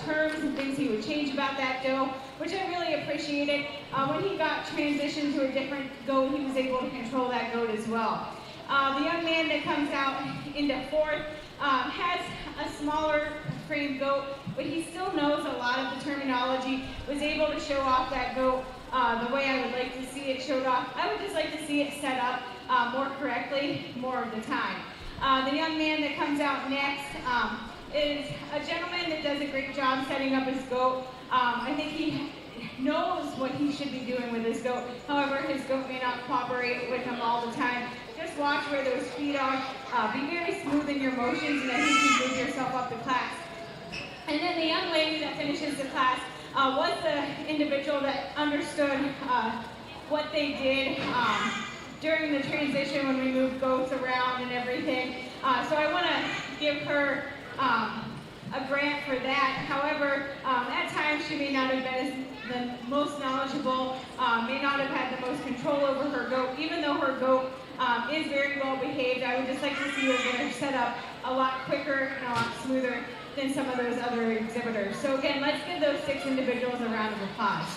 terms and things he would change about that doe, which I really appreciated. When he got transitioned to a different goat, he was able to control that goat as well. The young man that comes out into fourth has a smaller frame goat, but he still knows a lot of the terminology, was able to show off that goat the way I would like to see it showed off. I would just like to see it set up more correctly more of the time. The young man that comes out next is a gentleman that does a great job setting up his goat. I think he knows what he should be doing with his goat. However, his goat may not cooperate with him all the time. Just watch where those feet are. Be very smooth in your motions, and I think you move yourself up the class. And then the young lady that finishes the class was the individual that understood what they did during the transition when we moved goats around and everything. So I want to give her a grant for that. However, at times she may not have been the most knowledgeable, may not have had the most control over her goat. Even though her goat is very well behaved, I would just like to see her get her set up a lot quicker and a lot smoother than some of those other exhibitors. So again, let's give those 6 individuals a round of applause.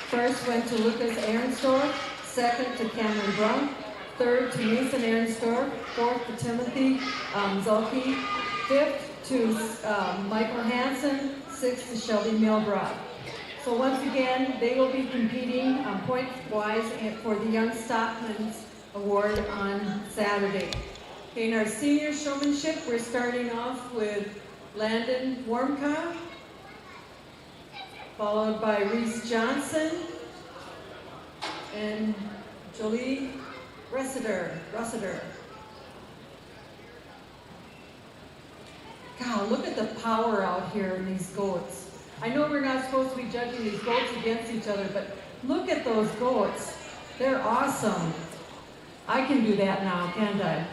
First went to Lucas Ahrenstorff, second to Cameron Brunk, third to Mason Ahrenstorff, fourth to Timothy Zulke, fifth to Michael Hansen, sixth to Shelby Milbrod. So once again, they will be competing point-wise for the Young Stockman's Award on Saturday. In our senior showmanship, we're starting off with Landon Wormka, followed by Reese Johnson and Jolie Rossiter. God, look at the power out here in these goats. I know we're not supposed to be judging these goats against each other, but look at those goats. They're awesome. I can do that now, can't I?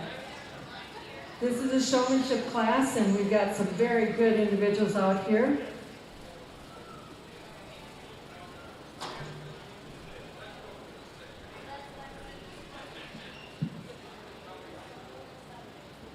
This is a showmanship class, and we've got some very good individuals out here.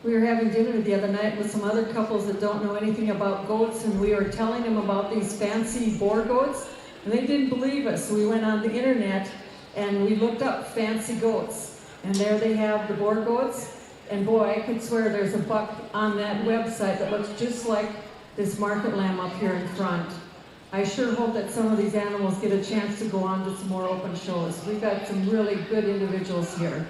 We were having dinner the other night with some other couples that don't know anything about goats, and we were telling them about these fancy boar goats, and they didn't believe us. So we went on the internet and we looked up fancy goats, and there they have the boar goats. And boy, I could swear there's a buck on that website that looks just like this market lamb up here in front. I sure hope that some of these animals get a chance to go on to some more open shows. We've got some really good individuals here.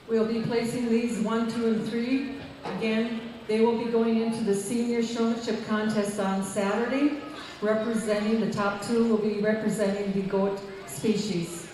We'll be placing these 1, 2, and 3. Again, they will be going into the senior showmanship contest on Saturday. Representing the top 2 will be representing the goat species.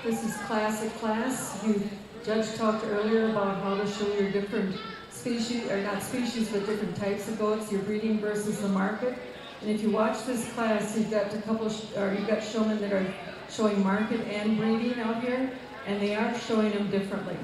This is classic class. Judge talked earlier about how to show your different species, or not species, but different types of goats, your breeding versus the market. And if you watch this class, you've got you've got showmen that are showing market and breeding out here, and they are showing them differently.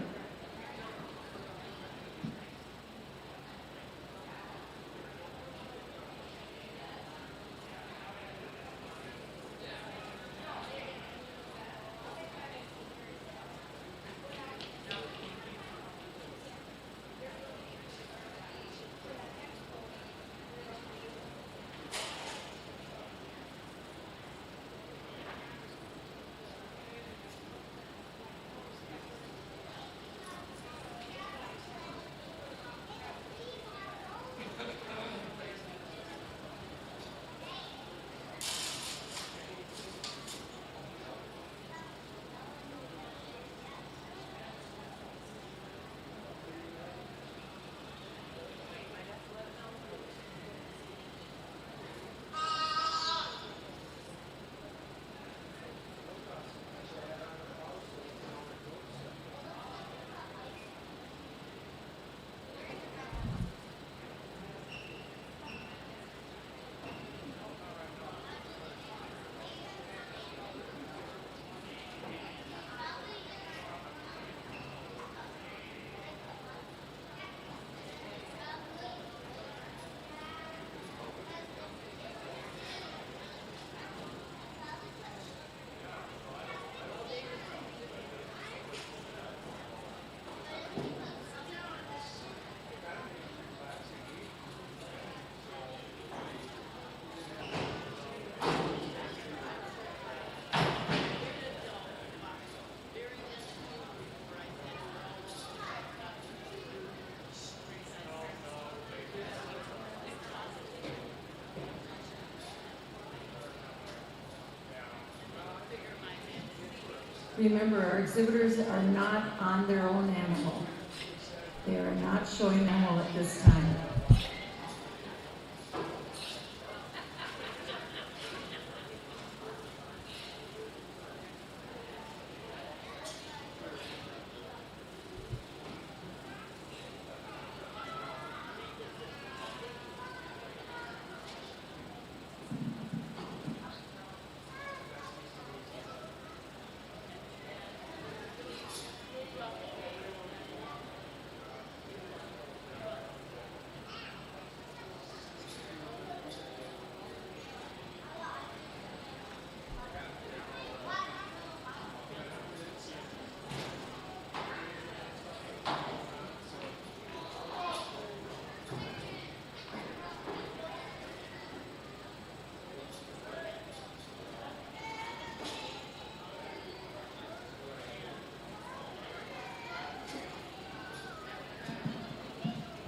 Remember, our exhibitors are not on their own animal. They are not showing animal at this time.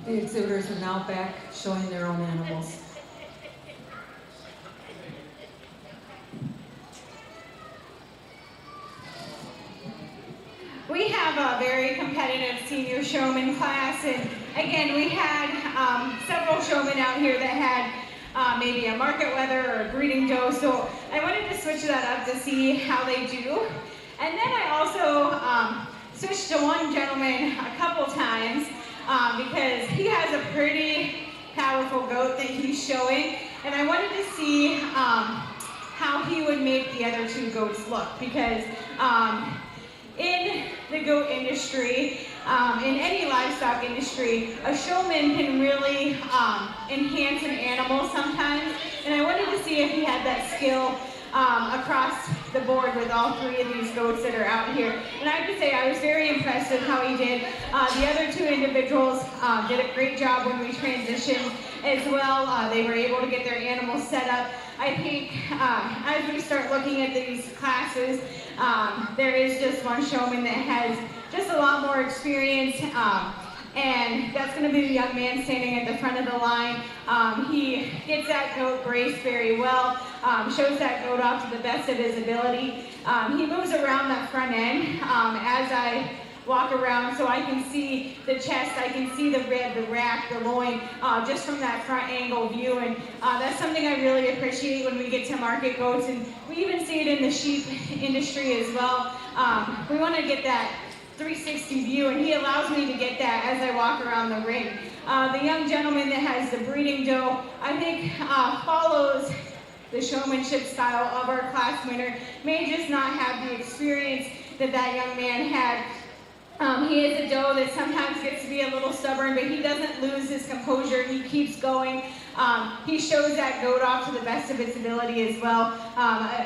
The exhibitors are now back showing their own animals. We have a very competitive senior showman class, and again, we had several showmen out here that had maybe a market weather or a breeding doe, so I wanted to switch that up to see how they do. And then I also switched to one gentleman a couple times because he has a pretty powerful goat that he's showing, and I wanted to see how he would make the other two goats look, because in the goat industry, in any livestock industry, a showman can really enhance an animal sometimes, and I wanted to see if he had that skill across the board with all three of these goats that are out here. And I have to say, I was very impressed with how he did. The other two individuals did a great job when we transitioned as well. They were able to get their animals set up. I think as we start looking at these classes, there is just one showman that has just a lot more experience, and that's going to be the young man standing at the front of the line. He gets that goat braced very well, shows that goat off to the best of his ability. He moves around that front end as I walk around, so I can see the chest, I can see the rib, the rack, the loin, just from that front angle view, and that's something I really appreciate when we get to market goats, and we even see it in the sheep industry as well. We want to get that 360 view, and he allows me to get that as I walk around the ring. The young gentleman that has the breeding doe, I think follows the showmanship style of our class winner, may just not have the experience that that young man had. He is a doe that sometimes gets to be a little stubborn, but he doesn't lose his composure. He keeps going. He shows that goat off to the best of its ability as well.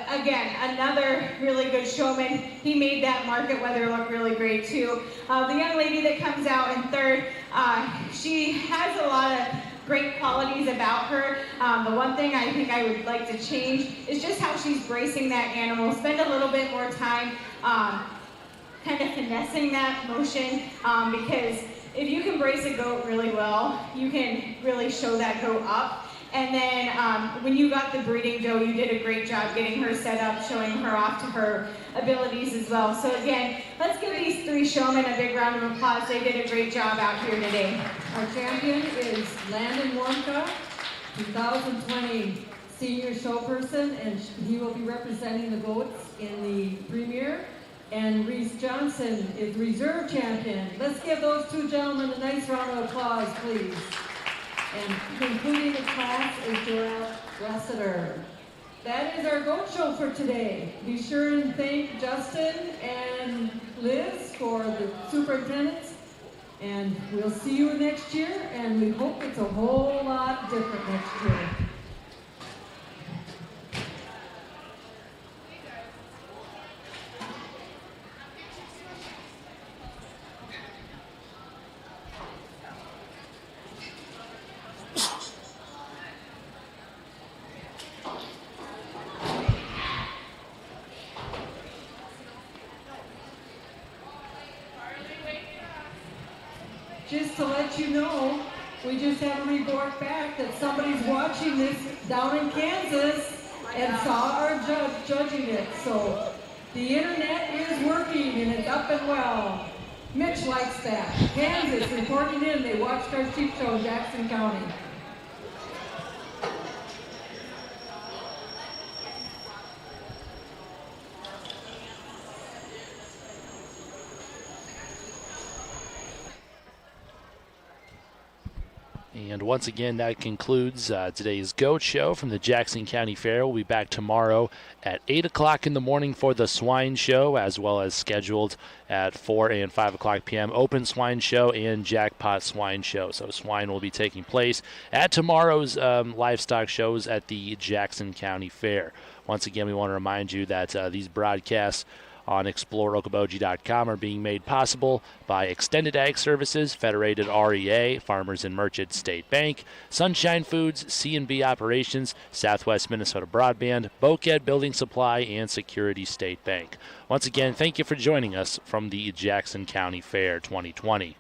Again, another really good showman. He made that market weather look really great too. The young lady that comes out in third, she has a lot of great qualities about her. The one thing I think I would like to change is just how she's bracing that animal. Spend a little bit more time kind of finessing that motion, because if you can brace a goat really well, you can really show that goat up. And then when you got the breeding doe, you did a great job getting her set up, showing her off to her abilities as well. So again, let's give these three showmen a big round of applause. They did a great job out here today. Our champion is Landon Warmka, 2020 senior show person, and he will be representing the goats in the premier. And Reese Johnson is reserve champion. Let's give those two gentlemen a nice round of applause, please. And concluding the class is Joelle Rossiter. That is our goat show for today. Be sure and thank Justin and Liz for the superintendents. And we'll see you next year, and we hope it's a whole lot different next year. Just to let you know, we just have a report back that somebody's watching this down in Kansas and saw our judge judging it. So the internet is working and it's up and well. Mitch likes that. Kansas reporting in, they watched our sheep show in Jackson County. And once again, that concludes today's Goat Show from the Jackson County Fair. We'll be back tomorrow at 8 o'clock in the morning for the Swine Show, as well as scheduled at 4 and 5 o'clock p.m. Open Swine Show and Jackpot Swine Show. So swine will be taking place at tomorrow's livestock shows at the Jackson County Fair. Once again, we want to remind you that these broadcasts on ExploreOkoboji.com are being made possible by Extended Ag Services, Federated REA, Farmers and Merchants State Bank, Sunshine Foods, C&B Operations, Southwest Minnesota Broadband, Boked Building Supply, and Security State Bank. Once again, thank you for joining us from the Jackson County Fair 2020.